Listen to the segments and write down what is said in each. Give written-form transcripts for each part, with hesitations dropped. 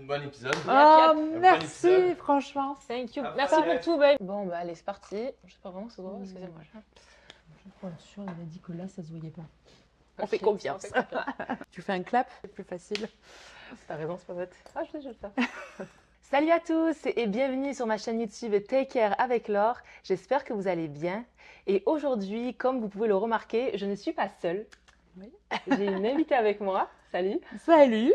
bon épisode. Ah, Bon merci, épisode. franchement. Thank you. Ah, Merci parfait. pour tout, babe. Bon, bah allez, c'est parti. Je sais pas vraiment ce que c'est, excusez-moi. Pour être sûr, il a dit que là, ça se voyait pas. On fait confiance. Tu fais un clap, c'est plus facile. T'as raison, c'est pas bête. Ah, je vais le faire. Salut à tous et bienvenue sur ma chaîne YouTube Take Care avec Laure. J'espère que vous allez bien. Et aujourd'hui, comme vous pouvez le remarquer, je ne suis pas seule. Oui. J'ai une invitée avec moi, salut, Salut.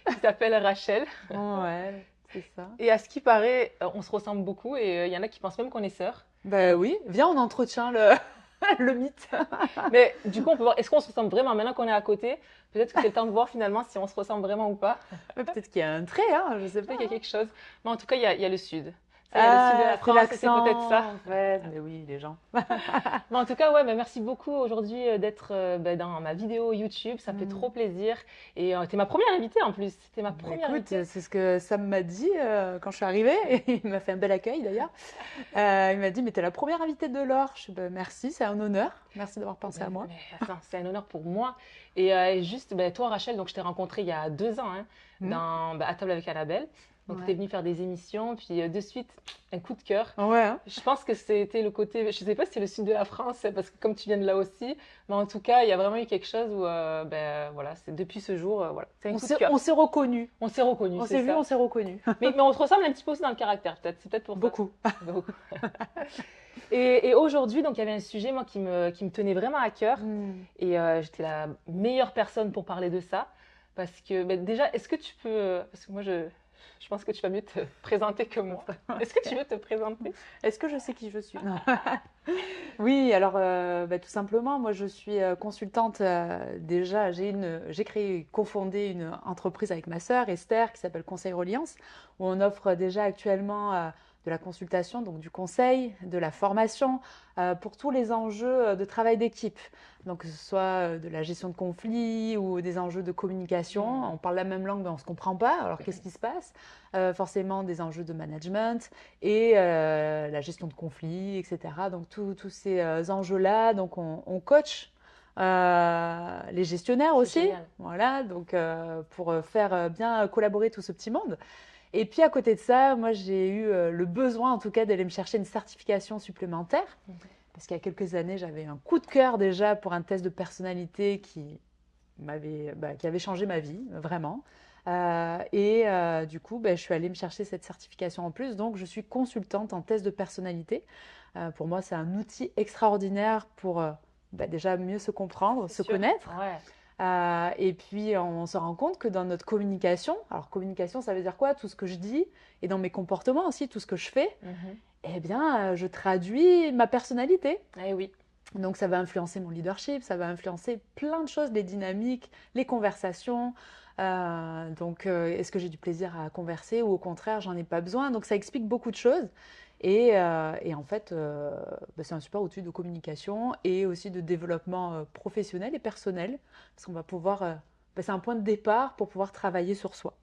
qui s'appelle Rachel. Ouais, c'est ça. Et à ce qui paraît, on se ressemble beaucoup et il y en a qui pensent même qu'on est sœurs. Bah oui, viens, on entretient le, le mythe. Mais du coup, on peut voir, est-ce qu'on se ressemble vraiment maintenant qu'on est à côté? Peut-être que c'est le temps de voir finalement si on se ressemble vraiment ou pas. Mais peut-être qu'il y a un trait, hein, je sais pas. Peut-être qu'il y a quelque chose. Mais en tout cas, il y a le sud. Ça, il y a le sud de la c'est France, c'est l'accent, peut-être ça. en fait. Mais oui, les gens. Mais en tout cas, ouais, mais merci beaucoup aujourd'hui d'être dans ma vidéo YouTube. Ça me fait trop plaisir. Et t'es ma première invitée en plus. C'était ma première Écoute, invitée. c'est ce que Sam m'a dit quand je suis arrivée. Et il m'a fait un bel accueil d'ailleurs. Il m'a dit, mais t'es la première invitée de Laure. Je suis, bah, merci, c'est un honneur. Merci d'avoir pensé à moi. Mais attends, c'est un honneur pour moi. Et juste, toi, Rachel, donc je t'ai rencontrée il y a 2 ans à table avec Annabelle. Donc, tu es venue faire des émissions, puis de suite, un coup de cœur. Ouais, hein. Je pense que c'était le côté, je ne sais pas si c'est le sud de la France, parce que comme tu viens de là aussi, mais en tout cas, il y a vraiment eu quelque chose où, voilà, c'est depuis ce jour, voilà, c'est un coup de cœur. On s'est reconnus. On s'est reconnus, On c'est s'est vu, ça. on s'est reconnus. Mais on se ressemble un petit peu aussi dans le caractère, peut-être. C'est peut-être pour ça. Beaucoup. Beaucoup. Et aujourd'hui, donc, il y avait un sujet, moi, qui me tenait vraiment à cœur. Et j'étais la meilleure personne pour parler de ça. Parce que, déjà, est-ce que tu peux... Parce que moi, je pense que tu vas mieux te présenter que moi. Est-ce que tu veux te présenter? Est-ce que je sais qui je suis? Non. Oui, alors tout simplement, moi je suis consultante. Déjà, j'ai créé, cofondé une entreprise avec ma sœur Esther qui s'appelle Conseil Reliance, où on offre déjà actuellement de la consultation, donc du conseil, de la formation pour tous les enjeux de travail d'équipe. Donc que ce soit de la gestion de conflits ou des enjeux de communication. On parle la même langue mais on ne se comprend pas, alors qu'est-ce qui se passe? Forcément des enjeux de management et la gestion de conflits, etc. Donc tous ces enjeux-là, donc on coach les gestionnaires aussi. Génial. Voilà, donc pour faire bien collaborer tout ce petit monde. Et puis à côté de ça, moi j'ai eu le besoin en tout cas d'aller me chercher une certification supplémentaire. Parce qu'il y a quelques années, j'avais un coup de cœur déjà pour un test de personnalité qui avait changé ma vie, vraiment. Du coup, je suis allée me chercher cette certification en plus. Donc, je suis consultante en test de personnalité. Pour moi, c'est un outil extraordinaire pour déjà mieux se comprendre, se connaître. Ouais. Et puis, on se rend compte que dans notre communication, alors communication, ça veut dire quoi? Tout ce que je dis et dans mes comportements aussi, tout ce que je fais, eh bien, je traduis ma personnalité. Eh oui. Donc, ça va influencer mon leadership, ça va influencer plein de choses, les dynamiques, les conversations. Est-ce que j'ai du plaisir à converser ou au contraire, j'en ai pas besoin? Donc, ça explique beaucoup de choses. Et en fait, c'est un super outil de communication et aussi de développement professionnel et personnel. Parce qu'on va pouvoir, c'est un point de départ pour pouvoir travailler sur soi.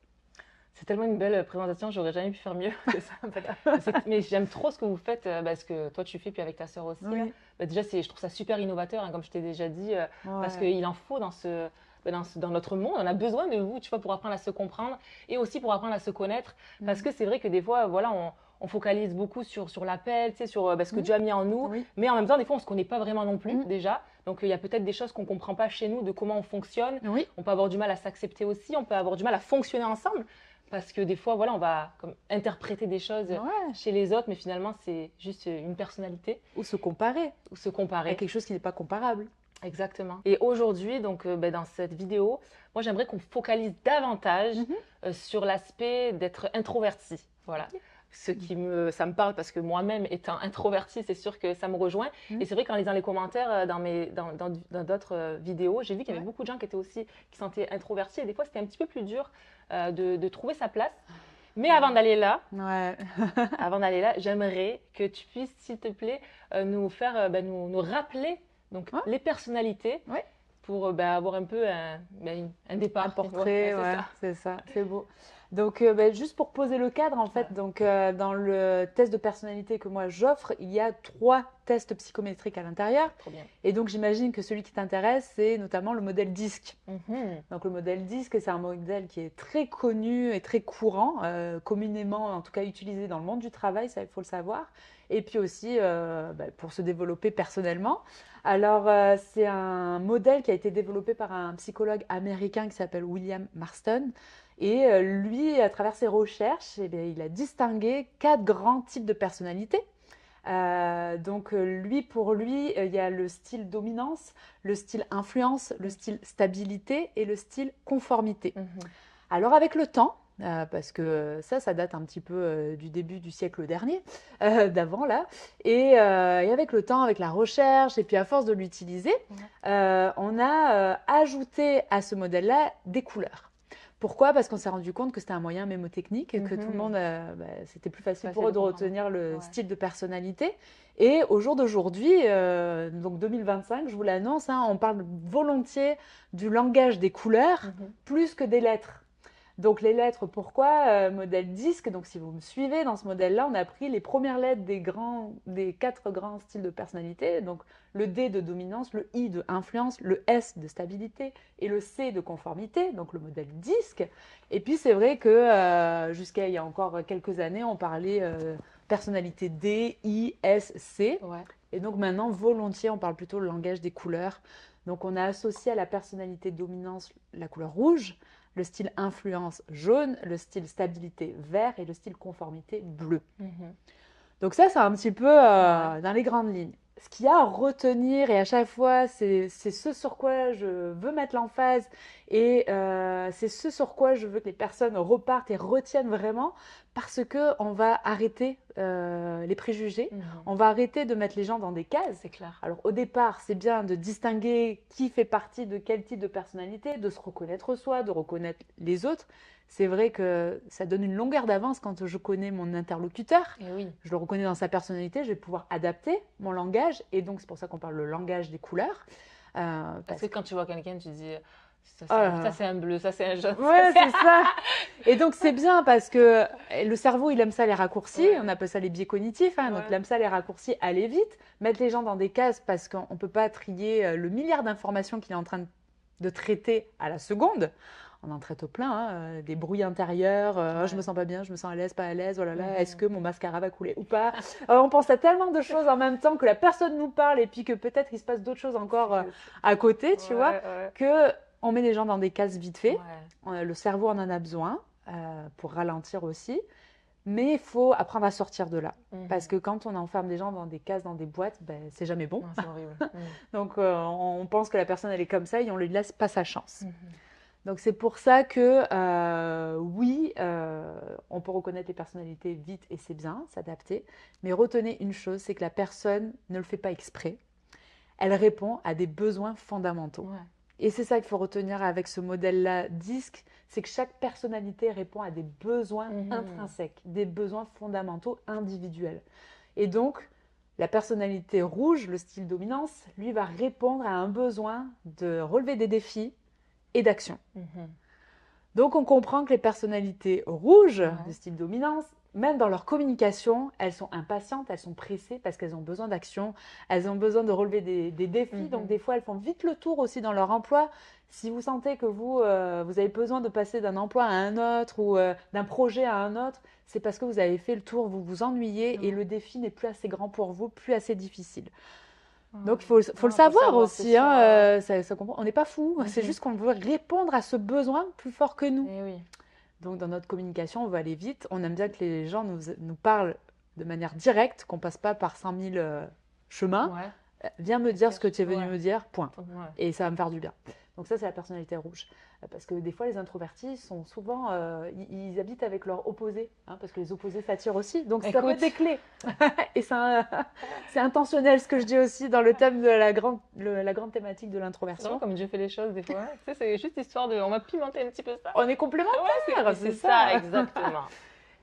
C'est tellement une belle présentation, j'aurais jamais pu faire mieux que ça. En fait. Mais j'aime trop ce que vous faites, ce que toi tu fais, puis avec ta sœur aussi. Oui. Déjà, je trouve ça super innovateur, comme je t'ai déjà dit, parce qu'il en faut dans notre monde. On a besoin de vous, tu vois, pour apprendre à se comprendre et aussi pour apprendre à se connaître. Parce que c'est vrai que des fois, voilà, on focalise beaucoup sur l'appel, tu sais, sur ce que Dieu a mis en nous. Oui. Mais en même temps, des fois, on ne se connaît pas vraiment non plus, déjà. Donc, il y a peut-être des choses qu'on ne comprend pas chez nous de comment on fonctionne. Oui. On peut avoir du mal à s'accepter aussi. On peut avoir du mal à fonctionner ensemble. Parce que des fois, voilà, on va interpréter des choses chez les autres, mais finalement, c'est juste une personnalité. Ou se comparer Ou se comparer. à quelque chose qui n'est pas comparable. Exactement. Et aujourd'hui, donc, dans cette vidéo, moi, j'aimerais qu'on focalise davantage sur l'aspect d'être introverti. Voilà. Ça me parle parce que moi-même, étant introvertie, c'est sûr que ça me rejoint. Et c'est vrai qu'en lisant les commentaires dans d'autres vidéos, j'ai vu qu'il y avait beaucoup de gens qui se sentaient introvertis. Et des fois, c'était un petit peu plus dur de trouver sa place. Mais avant d'aller là, j'aimerais que tu puisses, s'il te plaît, nous faire, nous rappeler donc, les personnalités pour avoir un peu un départ. Un portrait, c'est ça. c'est ça, c'est beau. Donc, juste pour poser le cadre, en fait, donc, dans le test de personnalité que moi j'offre, il y a 3 tests psychométriques à l'intérieur. Trop bien. Et donc, j'imagine que celui qui t'intéresse, c'est notamment le modèle DISC. Mhm. Donc, le modèle DISC, c'est un modèle qui est très connu et très courant, communément, en tout cas utilisé dans le monde du travail, ça, il faut le savoir. Et puis aussi pour se développer personnellement. Alors, c'est un modèle qui a été développé par un psychologue américain qui s'appelle William Marston. Et lui, à travers ses recherches, eh bien, il a distingué 4 grands types de personnalités. Donc lui, pour lui, il y a le style dominance, le style influence, le style stabilité et le style conformité. Mhm. Alors avec le temps, parce que ça date un petit peu du début du siècle dernier, d'avant là, et avec le temps, avec la recherche, et puis à force de l'utiliser, on a ajouté à ce modèle-là des couleurs. Pourquoi? Parce qu'on s'est rendu compte que c'était un moyen mémotechnique et que tout le monde, c'était plus facile pour eux de retenir le style de personnalité. Et au jour d'aujourd'hui, donc 2025, je vous l'annonce, hein, on parle volontiers du langage des couleurs plus que des lettres. Donc les lettres, pourquoi? Modèle disque, donc si vous me suivez dans ce modèle-là, on a pris les premières lettres des 4 grands styles de personnalité, donc le D de dominance, le I de influence, le S de stabilité et le C de conformité, donc le modèle disque. Et puis c'est vrai que jusqu'à il y a encore quelques années, on parlait personnalité D, I, S, C. Ouais. Et donc maintenant, volontiers, on parle plutôt le langage des couleurs. Donc on a associé à la personnalité dominance la couleur rouge, le style influence jaune, le style stabilité vert et le style conformité bleu. Donc ça, c'est un petit peu dans les grandes lignes. Ce qu'il y a à retenir, et à chaque fois, c'est ce sur quoi je veux mettre l'emphase, et c'est ce sur quoi je veux que les personnes repartent et retiennent vraiment, parce qu'on va arrêter les préjugés, on va arrêter de mettre les gens dans des cases. C'est clair. Alors au départ, c'est bien de distinguer qui fait partie de quel type de personnalité, de se reconnaître soi, de reconnaître les autres. C'est vrai que ça donne une longueur d'avance quand je connais mon interlocuteur. Et oui. Je le reconnais dans sa personnalité, je vais pouvoir adapter mon langage. Et donc, c'est pour ça qu'on parle le langage des couleurs. Parce que quand tu vois quelqu'un, tu dis ça, Oh ça c'est un bleu, ça c'est un jaune. Ouais, c'est ça. Et donc, c'est bien parce que le cerveau, il aime ça les raccourcis. Ouais. On appelle ça les biais cognitifs. Hein. Donc, Ouais. il aime ça les raccourcis, aller vite, mettre les gens dans des cases parce qu'on ne peut pas trier le milliard d'informations qu'il est en train de traiter à la seconde. On en traite au plein, hein, des bruits intérieurs, Ouais. je me sens pas bien, je me sens à l'aise, pas à l'aise, oh là là, est-ce que mon mascara va couler ou pas? On pense à tellement de choses en même temps que la personne nous parle et puis que peut-être il se passe d'autres choses encore à côté, tu vois, que on met les gens dans des cases vite fait. Le cerveau en a besoin pour ralentir aussi. Mais il faut apprendre à sortir de là. Parce que quand on enferme des gens dans des cases, dans des boîtes, c'est jamais bon. Non, c'est horrible. Donc on pense que la personne elle est comme ça et on lui laisse pas sa chance. Donc c'est pour ça que oui, on peut reconnaître les personnalités vite et c'est bien, s'adapter. Mais retenez une chose, c'est que la personne ne le fait pas exprès. Elle répond à des besoins fondamentaux. Ouais. Et c'est ça qu'il faut retenir avec ce modèle-là DISC, c'est que chaque personnalité répond à des besoins intrinsèques, des besoins fondamentaux individuels. Et donc, la personnalité rouge, le style dominance, lui va répondre à un besoin de relever des défis et d'action. Donc, on comprend que les personnalités rouges, de style dominance, même dans leur communication, elles sont impatientes, elles sont pressées parce qu'elles ont besoin d'action, elles ont besoin de relever des défis. Donc, des fois, elles font vite le tour aussi dans leur emploi. Si vous sentez que vous avez besoin de passer d'un emploi à un autre ou d'un projet à un autre, c'est parce que vous avez fait le tour, vous vous ennuyez et le défi n'est plus assez grand pour vous, plus assez difficile. Donc, il faut le savoir aussi. Hein, on n'est pas fou, c'est juste qu'on veut répondre à ce besoin plus fort que nous. Et oui. Donc, dans notre communication, on veut aller vite. On aime bien que les gens nous parlent de manière directe, qu'on ne passe pas par 100 000 chemins. Viens me dire ce que tu es venu me dire, point. Et ça va me faire du bien. Donc ça, c'est la personnalité rouge. Parce que des fois, les introvertis sont souvent, ils habitent avec leur opposé, hein, parce que les opposés s'attirent aussi. Donc ça peut être des clés. Et c'est intentionnel ce que je dis aussi dans le thème de la grande thématique de l'introversion. C'est comme Dieu fait les choses des fois. Tu sais, c'est juste histoire de, on va pimenter un petit peu ça. On est complémentaires, c'est ça, exactement.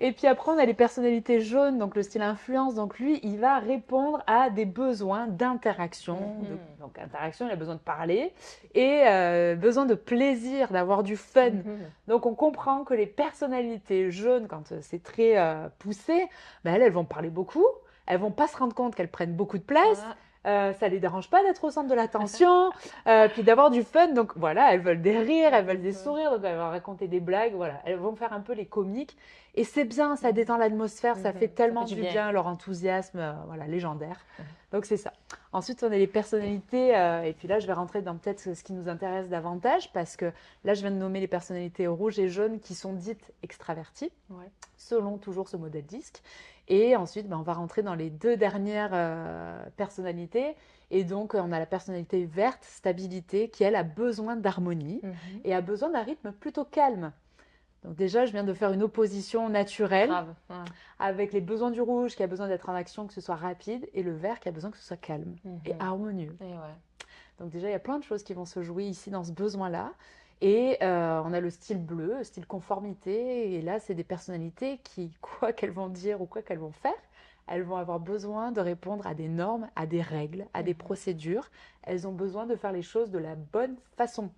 Et puis après, on a les personnalités jaunes, donc le style influence. Donc lui, il va répondre à des besoins d'interaction. Donc interaction, il a besoin de parler et besoin de plaisir, d'avoir du fun. Donc on comprend que les personnalités jaunes, quand c'est très poussé, ben elles vont parler beaucoup. Elles vont pas se rendre compte qu'elles prennent beaucoup de place. Ça les dérange pas d'être au centre de l'attention, puis d'avoir du fun. Donc voilà, elles veulent des rires, elles veulent des sourires, donc elles vont raconter des blagues. Voilà, elles vont faire un peu les comiques. Et c'est bien, ça détend l'atmosphère, ça fait tellement du bien, leur enthousiasme, voilà, légendaire. Donc c'est ça. Ensuite, on a les personnalités, et puis là, je vais rentrer dans peut-être ce qui nous intéresse davantage, parce que là, je viens de nommer les personnalités rouges et jaunes qui sont dites extraverties, selon toujours ce modèle disque. Et ensuite, on va rentrer dans les deux dernières personnalités. Et donc, on a la personnalité verte, stabilité, qui, elle, a besoin d'harmonie et a besoin d'un rythme plutôt calme. Donc déjà, je viens de faire une opposition naturelle avec les besoins du rouge qui a besoin d'être en action, que ce soit rapide, et le vert qui a besoin que ce soit calme et harmonieux. Donc déjà, il y a plein de choses qui vont se jouer ici dans ce besoin-là. Et on a le style bleu, le style conformité. Et là, c'est des personnalités qui, quoi qu'elles vont dire ou quoi qu'elles vont faire, elles vont avoir besoin de répondre à des normes, à des règles, à des procédures. Elles ont besoin de faire les choses de la bonne façon.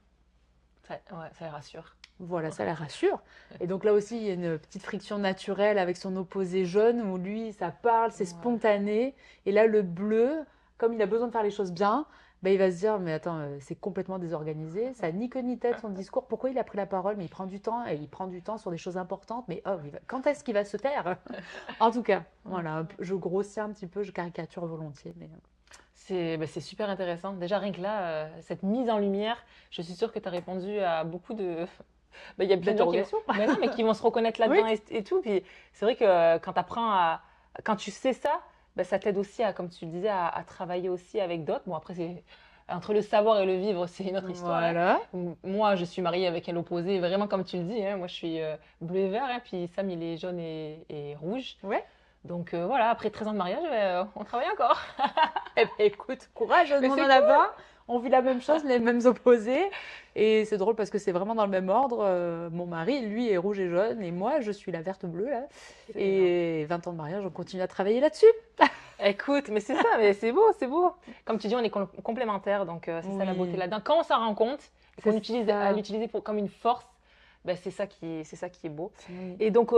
Ça les rassure. Voilà, ça la rassure. Et donc là aussi, il y a une petite friction naturelle avec son opposé jaune, où lui, ça parle, c'est spontané. Et là, le bleu, comme il a besoin de faire les choses bien, il va se dire, mais attends, c'est complètement désorganisé, ça n'a ni queue ni tête son discours, pourquoi il a pris la parole, mais il prend du temps, et il prend du temps sur des choses importantes, mais quand est-ce qu'il va se taire? En tout cas, voilà, je grossis un petit peu, je caricature volontiers. Mais... C'est super intéressant. Déjà, rien que là, cette mise en lumière, je suis sûre que tu as répondu à beaucoup de... il y a plein de gens qui vont se reconnaître là-dedans et tout. Puis c'est vrai que quand tu sais ça, ça t'aide aussi à, comme tu le disais, à travailler aussi avec d'autres. Bon, après, entre le savoir et le vivre, c'est une autre histoire. Voilà. Moi, je suis mariée avec un opposé, vraiment comme tu le dis. Moi, je suis bleu et vert, puis Sam, il est jaune et rouge. Ouais. Donc voilà, après 13 ans de mariage, on travaille encore. Eh bien, écoute, courage, on en a 20. On vit la même chose, les mêmes opposés. Et c'est drôle parce que c'est vraiment dans le même ordre. Mon mari, lui, est rouge et jaune. Et moi, je suis la verte bleue. Là. Et 20 ans de mariage, on continue à travailler là-dessus. Écoute, mais c'est ça, mais c'est beau, c'est beau. Comme tu dis, on est complémentaires. Donc, c'est ça la beauté là-dedans. Quand on s'en rend compte, qu'on utilise à l'utiliser comme une force, c'est ça qui est beau. Et donc,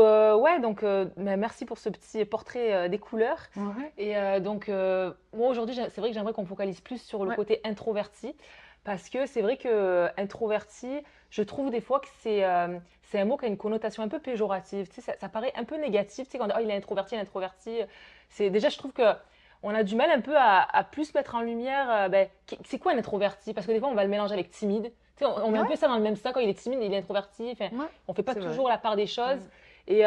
merci pour ce petit portrait des couleurs. Et donc, moi, aujourd'hui, c'est vrai que j'aimerais qu'on focalise plus sur le côté introverti. Parce que c'est vrai que introverti, je trouve des fois que c'est un mot qui a une connotation un peu péjorative. Tu sais, ça paraît un peu négatif. Tu sais, quand on dit, il est introverti, déjà, je trouve qu'on a du mal un peu à plus mettre en lumière, c'est quoi un introverti? Parce que des fois, on va le mélanger avec timide. Tu sais, on met un peu ça dans le même sac. Quand il est timide, il est introverti. Enfin, on fait pas toujours la part des choses. Et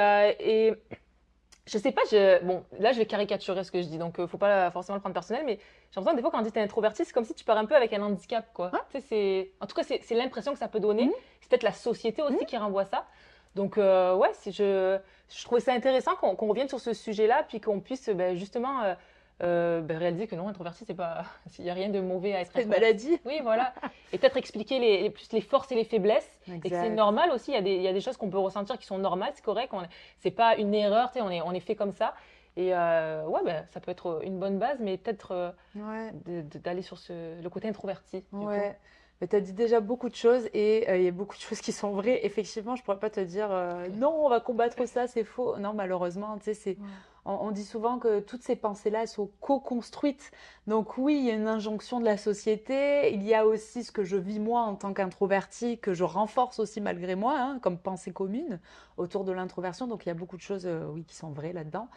je sais pas, bon, là, je vais caricaturer ce que je dis, donc faut pas forcément le prendre personnel, mais j'ai l'impression des fois, quand on dit t'es introverti, c'est comme si tu pars un peu avec un handicap, quoi. Tu sais, en tout cas, c'est l'impression que ça peut donner. C'est peut-être la société aussi qui renvoie ça. Donc, je trouvais ça intéressant qu'on revienne sur ce sujet-là, puis qu'on puisse justement réaliser que non, introverti, c'est pas, il n'y a rien de mauvais à être introverti. C'est une maladie. Oui, voilà. Et peut-être expliquer plus les forces et les faiblesses. Exact. Et que c'est normal aussi. Il y a des choses qu'on peut ressentir qui sont normales, c'est correct. C'est pas une erreur, tu sais, on est fait comme ça. Et ça peut être une bonne base, mais peut-être d'aller sur le côté introverti. Ouais. Mais tu as dit déjà beaucoup de choses et il y a beaucoup de choses qui sont vraies. Effectivement, je ne pourrais pas te dire non, on va combattre ça, c'est faux. Non, malheureusement, tu sais, on dit souvent que toutes ces pensées-là, elles sont co-construites. Donc oui, il y a une injonction de la société. Il y a aussi ce que je vis moi en tant qu'introvertie, que je renforce aussi malgré moi, comme pensée commune autour de l'introversion. Donc il y a beaucoup de choses qui sont vraies là-dedans.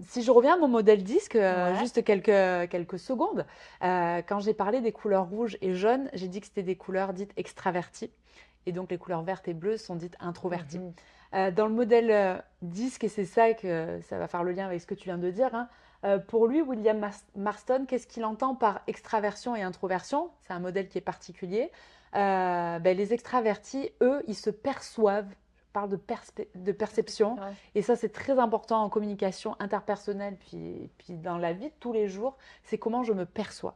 Si je reviens à mon modèle disque, juste quelques secondes, quand j'ai parlé des couleurs rouges et jaunes, j'ai dit que c'était des couleurs dites extraverties. Et donc les couleurs vertes et bleues sont dites introverties. Dans le modèle disque, et c'est ça que ça va faire le lien avec ce que tu viens de dire, pour lui, William Marston, qu'est-ce qu'il entend par extraversion et introversion? C'est un modèle qui est particulier. Les extravertis, eux, ils se perçoivent. Parle de perception. Et ça, c'est très important en communication interpersonnelle, puis dans la vie de tous les jours, c'est comment je me perçois.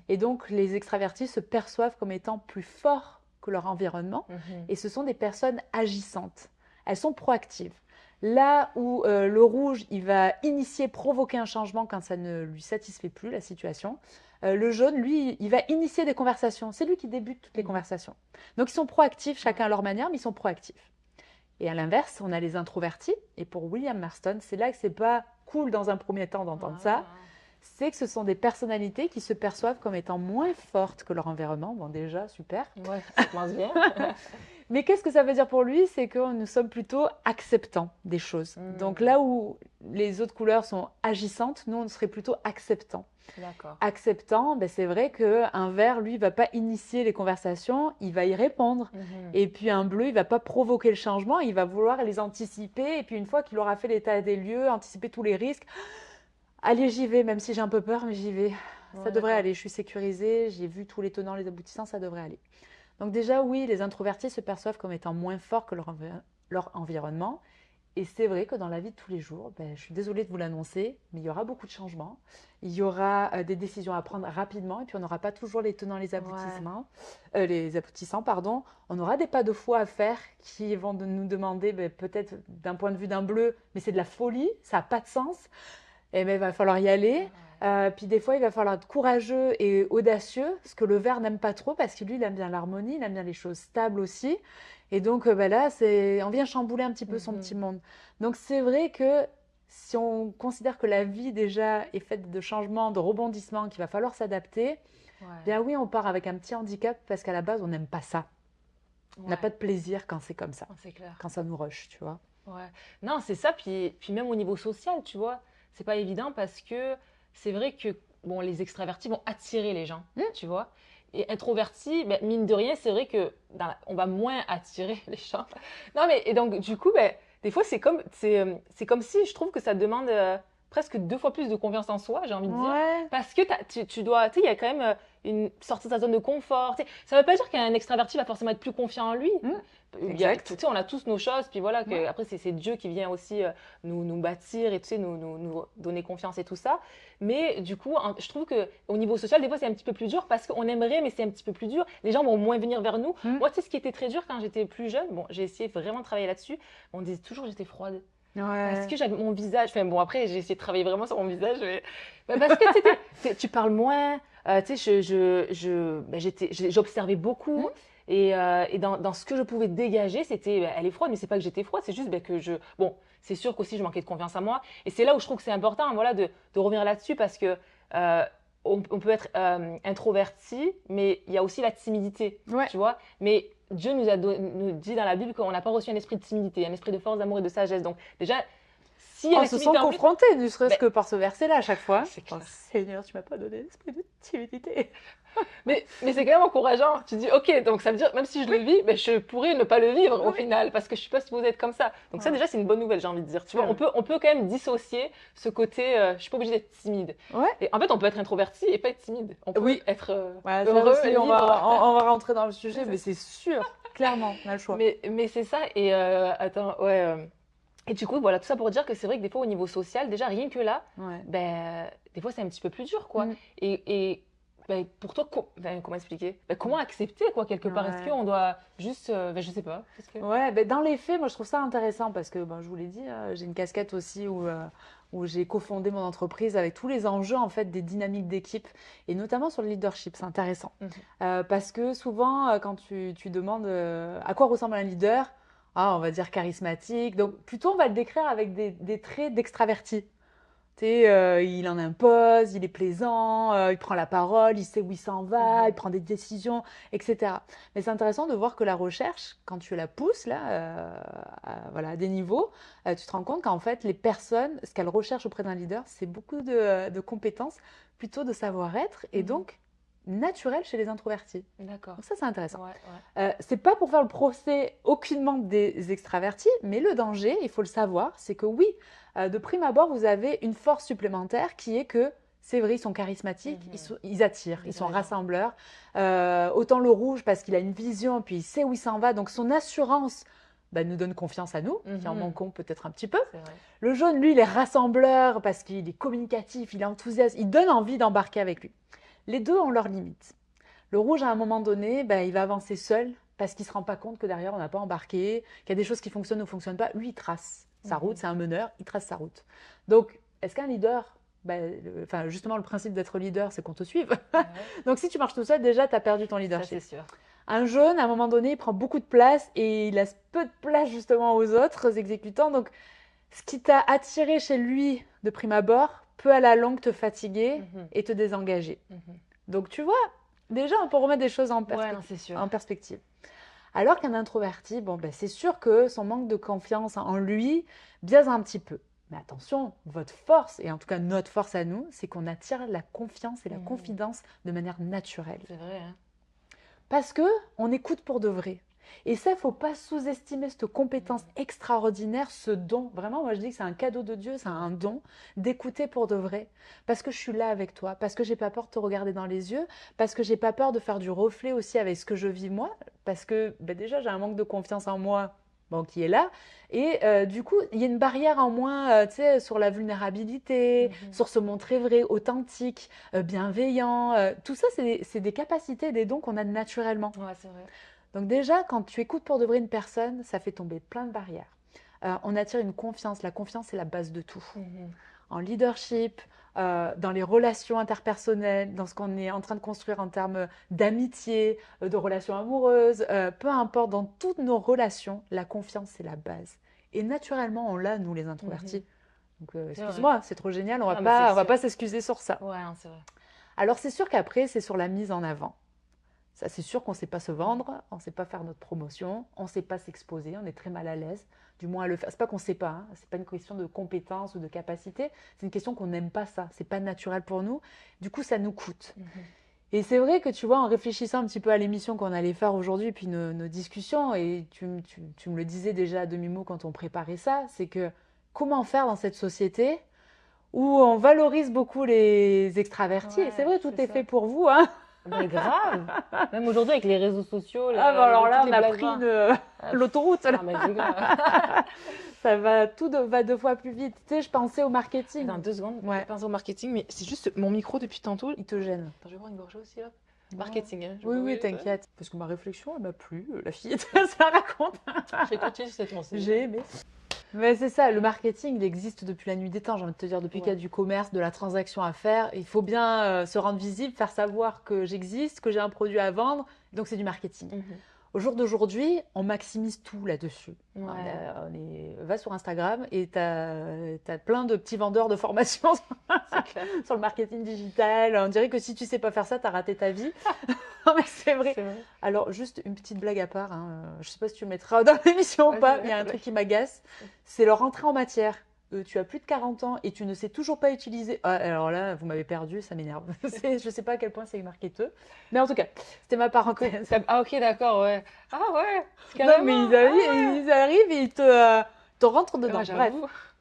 Et donc, les extravertis se perçoivent comme étant plus forts que leur environnement. Et ce sont des personnes agissantes. Elles sont proactives. Là où le rouge, il va initier, provoquer un changement quand ça ne lui satisfait plus, la situation. Le jaune, lui, il va initier des conversations. C'est lui qui débute toutes les conversations. Donc, ils sont proactifs, chacun à leur manière, mais ils sont proactifs. Et à l'inverse, on a les introvertis. Et pour William Marston, c'est là que c'est pas cool dans un premier temps d'entendre ça. C'est que ce sont des personnalités qui se perçoivent comme étant moins fortes que leur environnement. Bon, déjà, super. Ouais, ça commence bien. Mais qu'est-ce que ça veut dire pour lui? C'est que nous sommes plutôt acceptants des choses. Donc là où les autres couleurs sont agissantes, nous, on serait plutôt acceptants. D'accord. Acceptant, ben c'est vrai qu'un vert, lui, ne va pas initier les conversations, il va y répondre. Et puis un bleu, il ne va pas provoquer le changement, il va vouloir les anticiper. Et puis une fois qu'il aura fait l'état des lieux, anticiper tous les risques, allez, j'y vais, même si j'ai un peu peur, mais j'y vais. Ça devrait aller, je suis sécurisée, j'ai vu tous les tenants, les aboutissants, ça devrait aller. Donc déjà, oui, les introvertis se perçoivent comme étant moins forts que leur environnement. Et c'est vrai que dans la vie de tous les jours, ben, je suis désolée de vous l'annoncer, mais il y aura beaucoup de changements. Il y aura des décisions à prendre rapidement et puis on n'aura pas toujours les tenants, les aboutissants, pardon. On aura des pas de foi à faire qui vont nous demander, ben, peut-être d'un point de vue d'un bleu, mais c'est de la folie, ça n'a pas de sens. Et ben, il va falloir y aller. Puis des fois, il va falloir être courageux et audacieux, ce que le vert n'aime pas trop parce que lui, il aime bien l'harmonie, il aime bien les choses stables aussi. Et donc ben là, on vient chambouler un petit peu son petit monde. Donc c'est vrai que si on considère que la vie déjà est faite de changements, de rebondissements, qu'il va falloir s'adapter, bien oui, on part avec un petit handicap parce qu'à la base, on n'aime pas ça. On n'a pas de plaisir quand c'est comme ça, c'est clair. Quand ça nous rush, tu vois. Ouais. Non, c'est ça. Puis même au niveau social, tu vois, c'est pas évident parce que c'est vrai que bon, les extravertis vont attirer les gens, tu vois. Et introvertis, ben, mine de rien, c'est vrai que on va moins attirer les gens. Non, mais et donc du coup, ben, des fois, c'est comme si je trouve que ça demande presque 2 fois plus de confiance en soi, j'ai envie de dire, parce que tu dois, tu sais, il y a quand même une sortie de sa zone de confort. Tu sais. Ça ne veut pas dire qu'un extraverti va forcément être plus confiant en lui. Exact. Tu sais, on a tous nos choses, puis voilà, après c'est Dieu qui vient aussi nous bâtir et tu sais, nous donner confiance et tout ça. Mais du coup, je trouve qu'au niveau social, des fois c'est un petit peu plus dur parce qu'on aimerait, mais c'est un petit peu plus dur. Les gens vont moins venir vers nous. Moi, tu sais, ce qui était très dur quand j'étais plus jeune, bon, j'ai essayé vraiment de travailler là-dessus, on disait toujours que j'étais froide. Parce que j'avais mon visage, enfin bon, après j'ai essayé de travailler vraiment sur mon visage, mais parce que tu parles moins, tu sais, j'observais beaucoup. Et dans ce que je pouvais dégager, c'était, elle est froide, mais c'est pas que j'étais froide, c'est juste que bon, c'est sûr qu'aussi je manquais de confiance en moi. Et c'est là où je trouve que c'est important, voilà, de revenir là-dessus parce que on peut être introverti, mais il y a aussi la timidité, tu vois. Mais Dieu nous dit dans la Bible qu'on n'a pas reçu un esprit de timidité, un esprit de force, d'amour et de sagesse. Donc déjà, si on se sent confronté, ne serait-ce que par ce verset-là à chaque fois. Seigneur, tu m'as pas donné l'esprit de timidité. mais c'est quand même encourageant. Tu dis, ok, donc ça veut dire, même si je le vis, ben, je pourrais ne pas le vivre au final, parce que je suis pas supposée être comme ça. Donc ça déjà, c'est une bonne nouvelle, j'ai envie de dire. Tu vois, on peut quand même dissocier ce côté, je suis pas obligée d'être timide. Et en fait, on peut être introverti et pas être timide. On peut être heureux et libre. On va rentrer dans le sujet, mais c'est sûr, clairement, on a le choix. Mais c'est ça, et attends, et du coup, voilà, tout ça pour dire que c'est vrai que des fois, au niveau social, déjà, rien que là, ben, des fois, c'est un petit peu plus dur, quoi. Et ben, pour toi, comment expliquer? Ben, comment accepter, quoi, quelque part? Est-ce qu'on doit juste, ben, je sais pas. Ben, dans les faits, moi, je trouve ça intéressant parce que, ben, je vous l'ai dit, j'ai une casquette aussi où j'ai cofondé mon entreprise avec tous les enjeux, en fait, des dynamiques d'équipe et notamment sur le leadership. C'est intéressant. Parce que souvent, quand tu demandes à quoi ressemble un leader, on va dire charismatique. Donc, plutôt, on va le décrire avec des traits d'extraverti. Tu sais, il en impose, il est plaisant, il prend la parole, il sait où il s'en va, il prend des décisions, etc. Mais c'est intéressant de voir que la recherche, quand tu la pousses là, à des niveaux, tu te rends compte qu'en fait, les personnes, ce qu'elles recherchent auprès d'un leader, c'est beaucoup de compétences, plutôt de savoir-être, et donc naturel chez les introvertis. D'accord. Donc ça, c'est intéressant. C'est pas pour faire le procès aucunement des extravertis, mais le danger, il faut le savoir, c'est que oui, de prime abord, vous avez une force supplémentaire qui est que, c'est vrai, ils sont charismatiques, ils attirent, ils sont rassembleurs. Autant le rouge parce qu'il a une vision, puis il sait où il s'en va, donc son assurance nous donne confiance à nous, qui en manquons peut-être un petit peu. Le jaune, lui, il est rassembleur parce qu'il est communicatif, il est enthousiaste, il donne envie d'embarquer avec lui. Les deux ont leurs limites. Le rouge, à un moment donné, il va avancer seul parce qu'il ne se rend pas compte que derrière, on n'a pas embarqué, qu'il y a des choses qui fonctionnent ou ne fonctionnent pas. Lui, il trace. sa route, c'est un meneur, il trace sa route. Donc, est-ce qu'un leader, justement, le principe d'être leader, c'est qu'on te suive. Ouais. Donc, si tu marches tout seul, déjà, tu as perdu ton Ça, leadership. c'est sûr. Un jeune, à un moment donné, il prend beaucoup de place et il laisse peu de place justement aux autres exécutants. Donc, ce qui t'a attiré chez lui de prime abord peut à la longue te fatiguer et te désengager. Donc, tu vois, déjà, on peut remettre des choses en c'est sûr. perspective. Alors qu'un introverti, c'est sûr que son manque de confiance en lui biaise un petit peu. Mais attention, votre force, et en tout cas notre force à nous, c'est qu'on attire la confiance et la confidence de manière naturelle. C'est vrai, hein. Parce qu'on écoute pour de vrai. Et ça, il ne faut pas sous-estimer cette compétence extraordinaire, ce don. Vraiment, moi je dis que c'est un cadeau de Dieu, c'est un don d'écouter pour de vrai. Parce que je suis là avec toi, parce que j'ai pas peur de te regarder dans les yeux, parce que j'ai pas peur de faire du reflet aussi avec ce que je vis moi, parce que déjà j'ai un manque de confiance en moi. Qui est là. Et du coup, il y a une barrière en moins sur la vulnérabilité, sur se montrer vrai, authentique, bienveillant. Tout ça, c'est des capacités, des dons qu'on a naturellement. Ouais, c'est vrai. Donc déjà, quand tu écoutes pour de vrai une personne, ça fait tomber plein de barrières. On attire une confiance. La confiance, c'est la base de tout. En leadership, dans les relations interpersonnelles, dans ce qu'on est en train de construire en termes d'amitié, de relations amoureuses, peu importe, dans toutes nos relations, la confiance, c'est la base. Et naturellement, on l'a, nous, les introvertis. Donc, excuse-moi, c'est trop génial, on va pas s'excuser sur ça. Ouais, c'est vrai. Alors, c'est sûr qu'après, c'est sur la mise en avant. Ça, c'est sûr qu'on ne sait pas se vendre, on ne sait pas faire notre promotion, on ne sait pas s'exposer, on est très mal à l'aise, du moins à le faire. C'est pas qu'on ne sait pas, c'est pas une question de compétence ou de capacité, c'est une question qu'on n'aime pas ça, c'est pas naturel pour nous. Du coup, ça nous coûte. Et c'est vrai que tu vois, en réfléchissant un petit peu à l'émission qu'on allait faire aujourd'hui, puis nos discussions, et tu me le disais déjà à demi-mot quand on préparait ça, c'est que comment faire dans cette société où on valorise beaucoup les extravertis. Et c'est vrai, tout est fait pour vous, hein. Mais grave. Même aujourd'hui avec les réseaux sociaux. Alors là, on a pris l'autoroute. Ah, mais c'est grave. Tout va 2 fois plus vite. Tu sais, je pensais au marketing. Dans 2 secondes, Ouais. je pense au marketing, mais c'est juste mon micro depuis tantôt. Il te gêne. Attends, je vais boire une gorgée aussi, là. Marketing, hein. Oui, t'inquiète. Parce que ma réflexion, elle m'a plu. La fille, ça raconte. Je vais continuer cette lancée. J'ai aimé. Mais c'est ça, le marketing, il existe depuis la nuit des temps, j'ai envie de te dire, depuis qu'il y a du commerce, de la transaction à faire. Il faut bien se rendre visible, faire savoir que j'existe, que j'ai un produit à vendre. Donc, c'est du marketing. Au jour d'aujourd'hui, on maximise tout là-dessus. Va sur Instagram et tu as plein de petits vendeurs de formations sur le marketing digital. On dirait que si tu sais pas faire ça, tu as raté ta vie. Non, mais c'est vrai. Alors, juste une petite blague à part. Je sais pas si tu le mettras dans l'émission ou pas, mais il y a un truc qui m'agace. C'est leur entrée en matière. Tu as plus de 40 ans et tu ne sais toujours pas utiliser. Alors là, vous m'avez perdu, ça m'énerve. Je sais pas à quel point c'est marketeux. Mais en tout cas, c'était ma parenthèse. Ah, ok, d'accord, ouais. Ah, ouais. Non, mais ils arrivent et ils te rentrent dedans. Ouais, bref.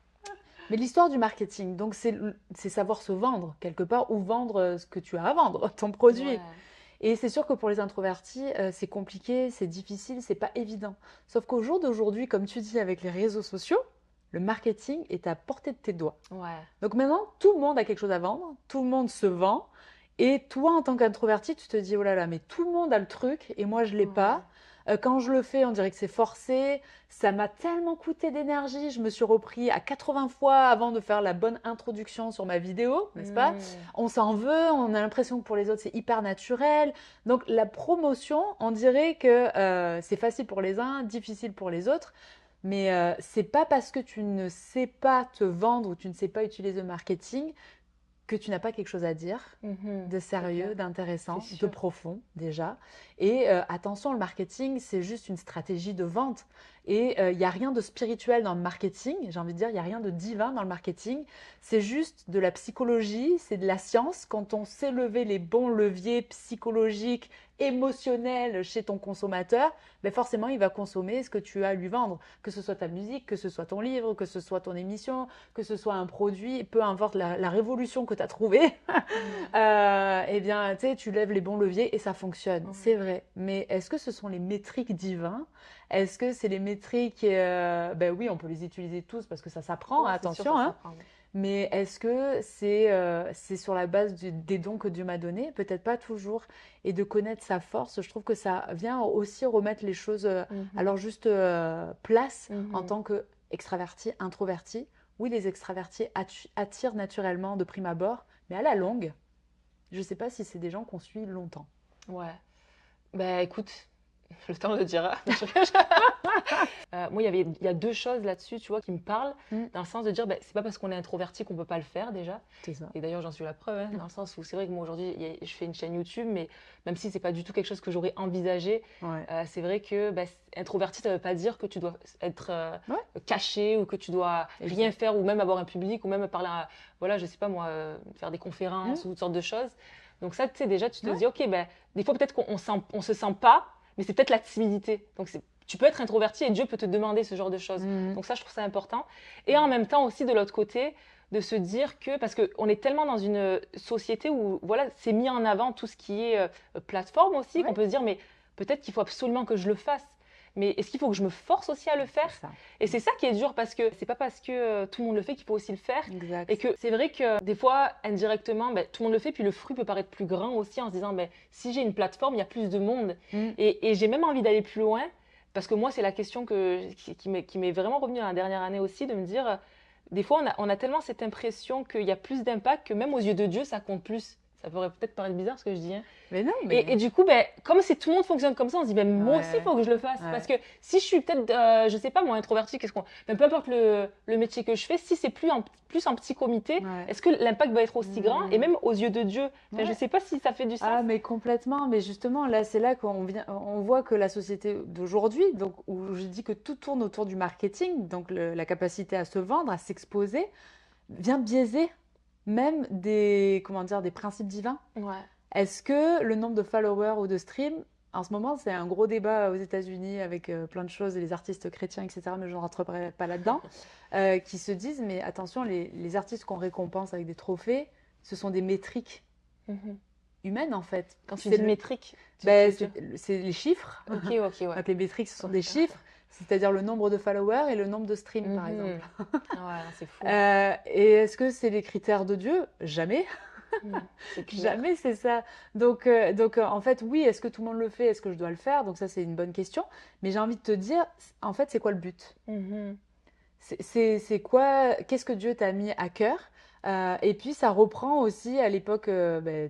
Mais l'histoire du marketing, donc c'est savoir se vendre quelque part ou vendre ce que tu as à vendre, ton produit. Ouais. Et c'est sûr que pour les introvertis, c'est compliqué, c'est difficile, c'est pas évident. Sauf qu'au jour d'aujourd'hui, comme tu dis avec les réseaux sociaux, le marketing est à portée de tes doigts. Ouais. Donc maintenant, tout le monde a quelque chose à vendre, tout le monde se vend. Et toi, en tant qu'introverti, tu te dis, oh là là, mais tout le monde a le truc et moi, je ne l'ai pas. Quand je le fais, on dirait que c'est forcé. Ça m'a tellement coûté d'énergie. Je me suis repris à 80 fois avant de faire la bonne introduction sur ma vidéo, n'est-ce pas? On s'en veut, on a l'impression que pour les autres, c'est hyper naturel. Donc la promotion, on dirait que c'est facile pour les uns, difficile pour les autres. Mais c'est pas parce que tu ne sais pas te vendre ou tu ne sais pas utiliser le marketing que tu n'as pas quelque chose à dire de sérieux, d'intéressant, de profond déjà. Et attention, le marketing, c'est juste une stratégie de vente. Et il n'y a rien de spirituel dans le marketing. J'ai envie de dire, il n'y a rien de divin dans le marketing. C'est juste de la psychologie, c'est de la science. Quand on sait lever les bons leviers psychologiques, émotionnels chez ton consommateur, ben forcément, il va consommer ce que tu as à lui vendre. Que ce soit ta musique, que ce soit ton livre, que ce soit ton émission, que ce soit un produit, peu importe la révolution que tu as trouvée, eh bien, tu lèves les bons leviers et ça fonctionne. C'est vrai. Mais est-ce que ce sont les métriques divins? Est-ce que c'est les métriques ben oui, on peut les utiliser tous parce que ça s'apprend, attention. Sûr, ça s'apprend. Mais est-ce que c'est sur la base des dons que Dieu m'a donnés? Peut-être pas toujours. Et de connaître sa force, je trouve que ça vient aussi remettre les choses à leur juste place en tant extravertis, introvertis. Oui, les extravertis attirent naturellement de prime abord, mais à la longue, je ne sais pas si c'est des gens qu'on suit longtemps. Ouais. Ben écoute, le temps le dira. Moi, il y a deux choses là-dessus, tu vois, qui me parlent, dans le sens de dire, ben, c'est pas parce qu'on est introverti qu'on peut pas le faire déjà. C'est ça. Et d'ailleurs, j'en suis la preuve, hein, dans le sens où c'est vrai que moi aujourd'hui, je fais une chaîne YouTube, mais même si c'est pas du tout quelque chose que j'aurais envisagé, Ouais. c'est vrai que ben, introverti, ça veut pas dire que tu dois être Ouais. caché ou que tu dois rien Exact. faire ou même avoir un public ou même parler à, voilà, je sais pas moi, faire des conférences ou toutes sortes de choses. Donc ça, tu sais, déjà, tu te Ouais. dis, ok, ben, des fois peut-être on se sent pas, mais c'est peut-être la timidité. Donc tu peux être introverti et Dieu peut te demander ce genre de choses. Donc ça, je trouve ça important. Et en même temps aussi, de l'autre côté, de se dire que, parce qu'on est tellement dans une société où voilà, c'est mis en avant tout ce qui est plateforme aussi, qu'on peut se dire, mais peut-être qu'il faut absolument que je le fasse. Mais est-ce qu'il faut que je me force aussi à le faire? Et c'est ça qui est dur parce que c'est pas parce que tout le monde le fait qu'il faut aussi le faire. Exact. Et que c'est vrai que des fois, indirectement, ben, tout le monde le fait, puis le fruit peut paraître plus grand aussi en se disant, ben, si j'ai une plateforme, il y a plus de monde. Et j'ai même envie d'aller plus loin parce que moi, c'est la question qui m'est vraiment revenue dans la dernière année aussi, de me dire, des fois, on a tellement cette impression qu'il y a plus d'impact que même aux yeux de Dieu, ça compte plus. Ça pourrait peut-être paraître bizarre ce que je dis, hein. Mais non, mais... Et du coup, ben, comme si tout le monde fonctionne comme ça, on se dit, ben, moi aussi, il faut que je le fasse. Ouais. Parce que si je suis peut-être, je sais pas, moi, introvertie, peu importe le métier que je fais, si c'est plus en petit comité, est-ce que l'impact va être aussi grand? Et même aux yeux de Dieu, enfin, je sais pas si ça fait du sens. Ah, mais complètement. Mais justement, là, c'est là on voit que la société d'aujourd'hui, donc, où je dis que tout tourne autour du marketing, donc la capacité à se vendre, à s'exposer, vient biaiser même des principes divins. Ouais. Est-ce que le nombre de followers ou de streams, en ce moment, c'est un gros débat aux États-Unis avec plein de choses et les artistes chrétiens, etc., mais je ne rentrerai pas là-dedans, qui se disent, mais attention, les artistes qu'on récompense avec des trophées, ce sont des métriques humaines, en fait. Quand tu dis métrique, c'est les chiffres. Ok, ouais. Donc les métriques, ce sont des chiffres, c'est-à-dire le nombre de followers et le nombre de streams, par exemple. Ouais, c'est fou. Et est-ce que c'est les critères de Dieu? Jamais. Jamais c'est ça. Donc, en fait, oui, est-ce que tout le monde le fait? Est-ce que je dois le faire? Donc ça, c'est une bonne question. Mais j'ai envie de te dire, en fait, c'est quoi le but? C'est quoi? Qu'est-ce que Dieu t'a mis à cœur? Et puis ça reprend aussi à l'époque tu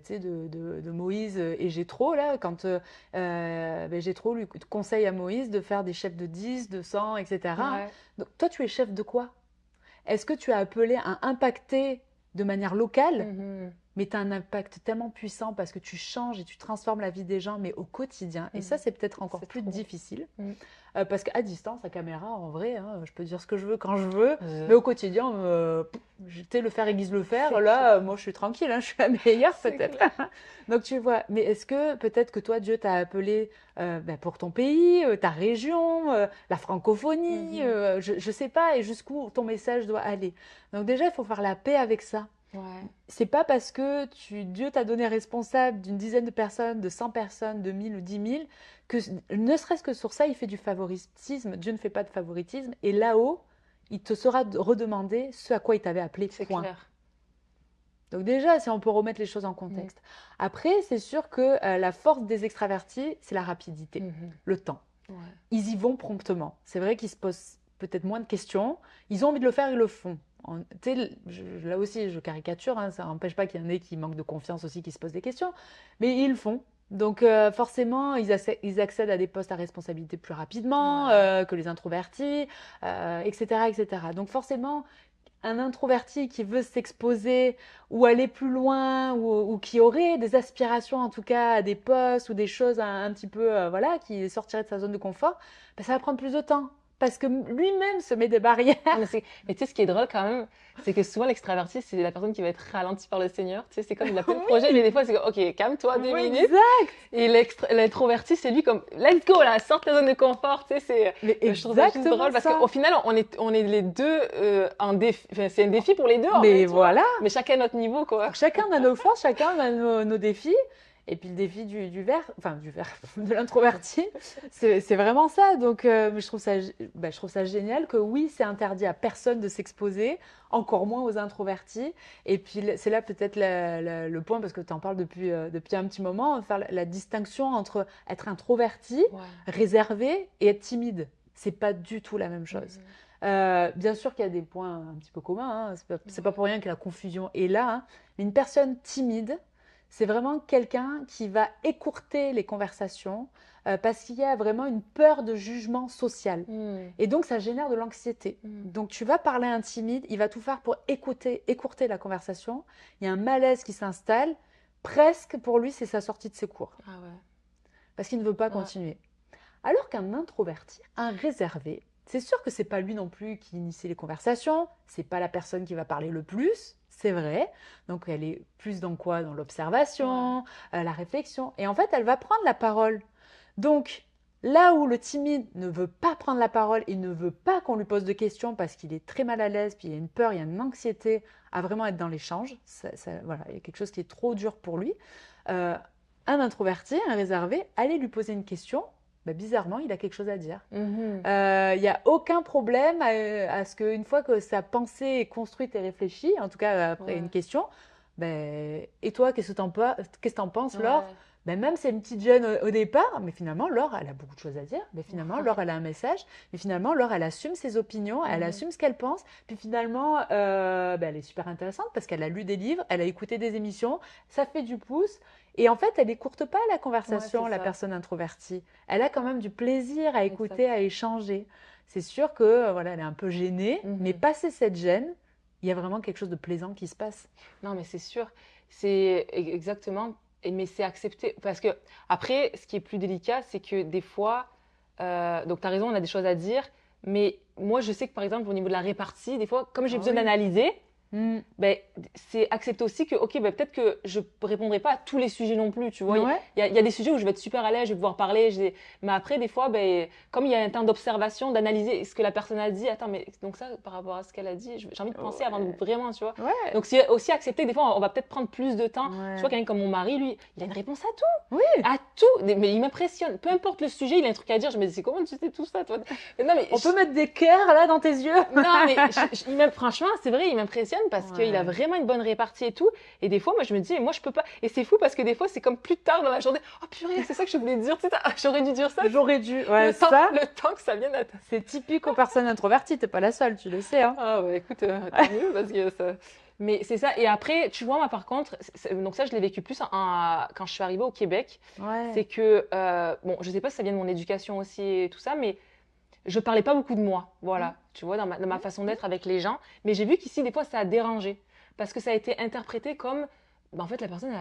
sais, de Moïse et Jéthro, là, quand Jéthro lui conseille à Moïse de faire des chefs de 10, de 100, etc. Ouais. Donc toi, tu es chef de quoi? Est-ce que tu as appelé à impacter de manière locale, mais tu as un impact tellement puissant parce que tu changes et tu transformes la vie des gens, mais au quotidien. Et ça, c'est peut-être encore plus difficile. Parce qu'à distance, à caméra, en vrai, hein, je peux dire ce que je veux quand je veux, mais au quotidien, le faire aiguise le faire. Là, moi, je suis tranquille, hein, je suis la meilleure peut-être. Donc, tu vois, mais est-ce que peut-être que toi, Dieu t'a appelé pour ton pays, ta région, la francophonie, je sais pas, et jusqu'où ton message doit aller. Donc déjà, il faut faire la paix avec ça. C'est pas parce que Dieu t'a donné responsable d'une dizaine de personnes, de 100 personnes, de 1000 ou 10 000, que ne serait-ce que sur ça, il fait du favoritisme. Dieu ne fait pas de favoritisme. Et là-haut, il te sera redemandé ce à quoi il t'avait appelé. C'est point. clair. Donc déjà, si on peut remettre les choses en contexte. Après, c'est sûr que la force des extravertis, c'est la rapidité, le temps. Ils y vont promptement. C'est vrai qu'ils se posent peut-être moins de questions. Ils ont envie de le faire, ils le font. Là aussi, je caricature, hein, ça n'empêche pas qu'il y en ait qui manquent de confiance aussi, qui se posent des questions, mais ils le font. Donc forcément, ils accèdent à des postes à responsabilité plus rapidement que les introvertis, etc., etc. Donc forcément, un introverti qui veut s'exposer ou aller plus loin ou qui aurait des aspirations en tout cas à des postes ou des choses un petit peu, qui sortiraient de sa zone de confort, ça va prendre plus de temps. Parce que lui-même se met des barrières. Mais tu sais, ce qui est drôle quand même, c'est que souvent l'extraverti, c'est la personne qui va être ralentie par le Seigneur. Tu sais, c'est comme il a plein de projets, mais des fois, c'est comme, ok, calme-toi 2 minutes. Exact. Et l'introverti, c'est lui comme, let's go, là, sors ta zone de confort. Tu sais, je trouve ça juste drôle parce qu'au final, on est les deux en défi. Enfin, c'est un défi pour les deux. Mais voilà. Mais chacun à notre niveau, quoi. Chacun a nos forces, chacun a nos défis. Et puis le défi de l'introverti, c'est vraiment ça. Donc je trouve ça génial que oui, c'est interdit à personne de s'exposer, encore moins aux introvertis. Et puis c'est là peut-être le point, parce que tu en parles depuis un petit moment, faire la distinction entre être introverti, réservé, et être timide. C'est pas du tout la même chose. Bien sûr qu'il y a des points un petit peu communs, hein. C'est pas pour rien que la confusion est là, hein. Mais une personne timide, c'est vraiment quelqu'un qui va écourter les conversations parce qu'il y a vraiment une peur de jugement social. Mm. Et donc, ça génère de l'anxiété. Mm. Donc, tu vas parler à un timide, il va tout faire pour écourter la conversation. Il y a un malaise qui s'installe. Presque pour lui, c'est sa sortie de ses cours. Ah ouais. Parce qu'il ne veut pas Ouais. continuer. Alors qu'un introverti, un réservé, c'est sûr que c'est pas lui non plus qui initie les conversations, c'est pas la personne qui va parler le plus, c'est vrai. Donc elle est plus dans quoi? Dans l'observation, la réflexion. Et en fait, elle va prendre la parole. Donc là où le timide ne veut pas prendre la parole, il ne veut pas qu'on lui pose de questions parce qu'il est très mal à l'aise, puis il y a une peur, il y a une anxiété à vraiment être dans l'échange. Voilà, il y a quelque chose qui est trop dur pour lui. Euh, un introverti, un réservé, allez lui poser une question. Bah, bizarrement, il a quelque chose à dire. Mhm. Il n'y a aucun problème à ce qu'une fois que sa pensée est construite et réfléchie, en tout cas après Ouais. une question, ben, et toi, qu'est-ce que t'en penses, Laure? Ouais. Ben, même si c'est une petite jeune au départ, mais finalement, Laure, elle a beaucoup de choses à dire. Mais finalement, Laure, elle a un message. Mais finalement, Laure, elle assume ses opinions, elle Mhm. assume ce qu'elle pense. Puis finalement, ben, elle est super intéressante parce qu'elle a lu des livres, elle a écouté des émissions, ça fait du pouce. Et en fait, elle n'écourte pas la Ouais, conversation, c'est la ça. personne introvertie. Elle a quand même du plaisir à Exact. écouter, à échanger. C'est sûr que voilà, elle est un peu gênée, mais Mhm. passer cette gêne, il y a vraiment quelque chose de plaisant qui se passe. Non, mais c'est sûr. C'est exactement. Mais c'est accepté. Parce que, après, ce qui est plus délicat, c'est que des fois, donc tu as raison, on a des choses à dire. Mais moi, je sais que par exemple, au niveau de la répartie, des fois, comme j'ai Ah besoin oui. d'analyser, Mm. ben, c'est accepter aussi que, ok, ben, peut-être que je ne répondrai pas à tous les sujets non plus, tu vois. Ouais. Il y a des sujets où je vais être super à l'aise, je vais pouvoir parler, mais après, des fois, ben, comme il y a un temps d'observation, d'analyser ce que la personne a dit, attends, mais donc ça, par rapport à ce qu'elle a dit, j'ai envie de penser avant de Ouais. vraiment, tu vois. Ouais. Donc, c'est aussi accepter que des fois, on va peut-être prendre plus de temps. Je vois Ouais. quelqu'un comme mon mari, lui, il a une réponse Oui. à tout, mais il m'impressionne. Peu importe le sujet, il a un truc à dire. Je me dis, c'est comment tu sais tout ça, toi? Mais non, mais On peut mettre des cœurs là dans tes yeux. non, mais franchement, c'est vrai, il m'impressionne parce qu'il a Ouais. vraiment une bonne répartie et tout. Et des fois, moi, je me dis, mais moi, je peux pas. Et c'est fou parce que des fois, c'est comme plus tard dans la journée. Oh purée, c'est ça que je voulais dire. Tu sais, j'aurais dû dire ça. J'aurais dû. Ouais, ça, Le temps que ça vienne à ta. c'est typique aux personnes introverties. T'es pas la seule, tu le sais, hein. Ah ouais, écoute, tant mieux parce que ça. Mais c'est ça. Et après, tu vois, moi, par contre, donc ça, je l'ai vécu plus quand je suis arrivée au Québec. Ouais. C'est que, bon, je sais pas si ça vient de mon éducation aussi et tout ça, mais je parlais pas beaucoup de moi, voilà, tu vois, dans ma façon d'être avec les gens. Mais j'ai vu qu'ici, des fois, ça a dérangé. Parce que ça a été interprété comme, ben, en fait, la personne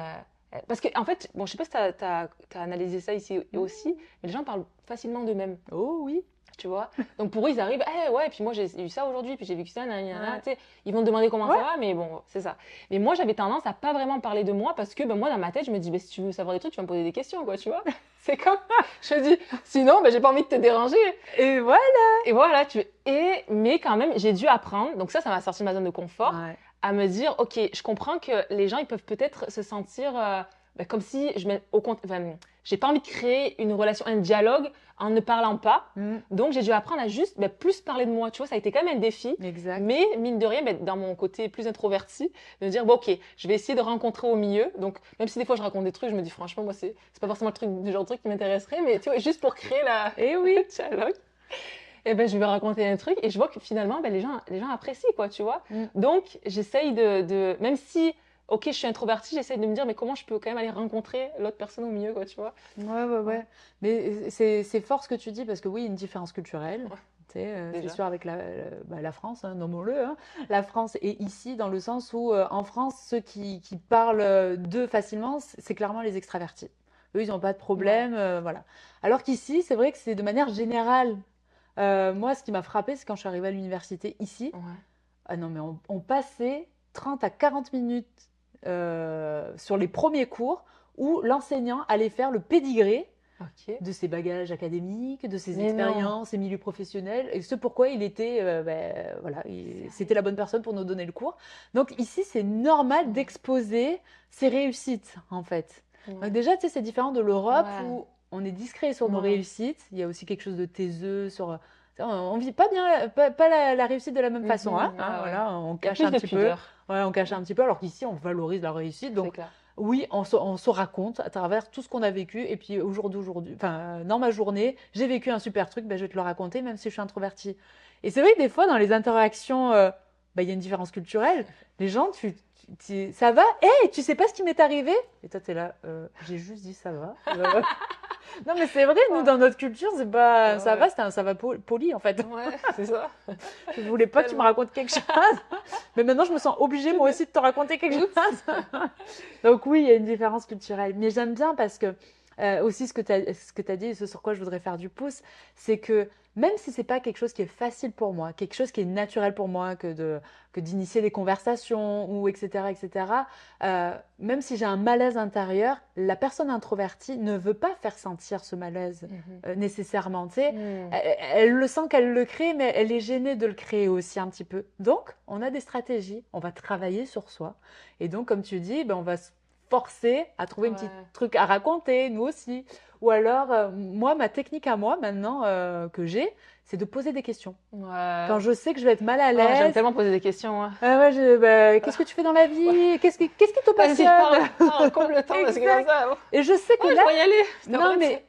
parce que, en fait, bon, je sais pas si t'as analysé ça ici aussi, mais les gens parlent facilement d'eux-mêmes, Oh oui. tu vois. Donc pour eux, ils arrivent, eh ouais, puis moi, j'ai eu ça aujourd'hui, puis j'ai vécu ça, nanana, Ouais. tu sais. Ils vont te demander comment Ouais. ça va, mais bon, c'est ça. Mais moi, j'avais tendance à pas vraiment parler de moi parce que, ben, moi, dans ma tête, je me dis, ben, si tu veux savoir des trucs, tu vas me poser des questions, quoi, tu vois. C'est comme, je me dis, sinon, ben, j'ai pas envie de te déranger. Et voilà. Et voilà, mais quand même, j'ai dû apprendre, donc ça m'a sorti de ma zone de confort, Ouais. à me dire, ok, je comprends que les gens, ils peuvent peut-être se sentir comme si j'ai pas envie de créer une relation, un dialogue en ne parlant pas. Mm. Donc, j'ai dû apprendre à juste plus parler de moi. Tu vois, ça a été quand même un défi. Exact. Mais mine de rien, dans mon côté plus introverti, de me dire, bon, ok, je vais essayer de rencontrer au milieu. Donc, même si des fois je raconte des trucs, je me dis, franchement, moi, c'est pas forcément le genre de truc qui m'intéresserait, mais tu vois, juste pour créer Et oui. le dialogue. Et ben, je vais raconter un truc et je vois que finalement, ben, les gens apprécient, quoi, tu vois. Mm. Donc, j'essaye même si, ok, je suis introvertie, j'essaye de me dire, mais comment je peux quand même aller rencontrer l'autre personne au milieu, quoi, tu vois. Ouais, ouais, ouais. Mais c'est fort ce que tu dis parce que oui, il y a une différence culturelle. Ouais. Tu sais, c'est Déjà. sûr avec la France, hein, nommons-le, hein. La France est ici dans le sens où en France, ceux qui parlent d'eux facilement, c'est clairement les extravertis. Eux, ils n'ont pas de problème, voilà. Alors qu'ici, c'est vrai que c'est de manière générale. Moi, ce qui m'a frappé, c'est quand je suis arrivée à l'université ici. Ouais. Ah non, mais on passait 30 à 40 minutes sur les premiers cours où l'enseignant allait faire le pédigré Ok. de ses bagages académiques, de ses Mais non. expériences, ses milieux professionnels, et ce pourquoi il était, voilà, c'était la bonne personne pour nous donner le cours. Donc ici, c'est normal d'exposer ses réussites, en fait. Ouais. Donc déjà, tu sais, c'est différent de l'Europe Ouais. où on est discret sur nos Ouais. réussites. Il y a aussi quelque chose de taiseux sur. On vit pas bien, pas la réussite de la même façon, hein, Ah ouais. voilà, on Il y a cache plus un de petit peu. pudeur, Ouais, on cache un petit peu, alors qu'ici, on valorise la réussite. c'est Donc, clair. Oui, on se raconte à travers tout ce qu'on a vécu. Et puis au jour d'aujourd'hui, enfin, dans ma journée, j'ai vécu un super truc, ben, je vais te le raconter, même si je suis introvertie. Et c'est vrai que des fois, dans les interactions, ben, il y a une différence culturelle. Les gens, ça va? Hé, tu sais pas ce qui m'est arrivé? Et toi, tu es là, j'ai juste dit ça va. Non, mais c'est vrai, nous, Ouais, dans notre culture, c'est pas ça ouais, va, c'est un ça va poli, en fait. ouais, c'est ça. Je voulais pas que tu me Tellement. racontes quelque chose. Mais maintenant, je me sens obligée, moi aussi, de te raconter quelque Oups. chose. Donc oui, il y a une différence culturelle. Mais j'aime bien parce que aussi ce que tu as dit, et ce sur quoi je voudrais faire du pouce, c'est que même si c'est pas quelque chose qui est facile pour moi, quelque chose qui est naturel pour moi, que d'initier des conversations ou etc. etc. Même si j'ai un malaise intérieur, la personne introvertie ne veut pas faire sentir ce malaise Mhm. nécessairement. Tu sais, Hmm. elle le sent qu'elle le crée, mais elle est gênée de le créer aussi un petit peu. Donc, on a des stratégies, on va travailler sur soi. Et donc, comme tu dis, ben, on va se forcer à trouver un petit Ouais. truc à raconter, nous aussi. Ou alors, moi, ma technique à moi, maintenant, que j'ai, c'est de poser des questions. Quand Ouais. je sais que je vais être mal à Oh, j'aime l'aise, tellement poser des questions, hein. ah ouais, qu'est-ce que tu fais dans la Ouais. vie? Qu'est-ce qui te Vas-y, passionne? parle, comble le temps, parce que comme Exact. ça, oh, Et je sais que oh, je là, dois y aller, je non, t'arrête. mais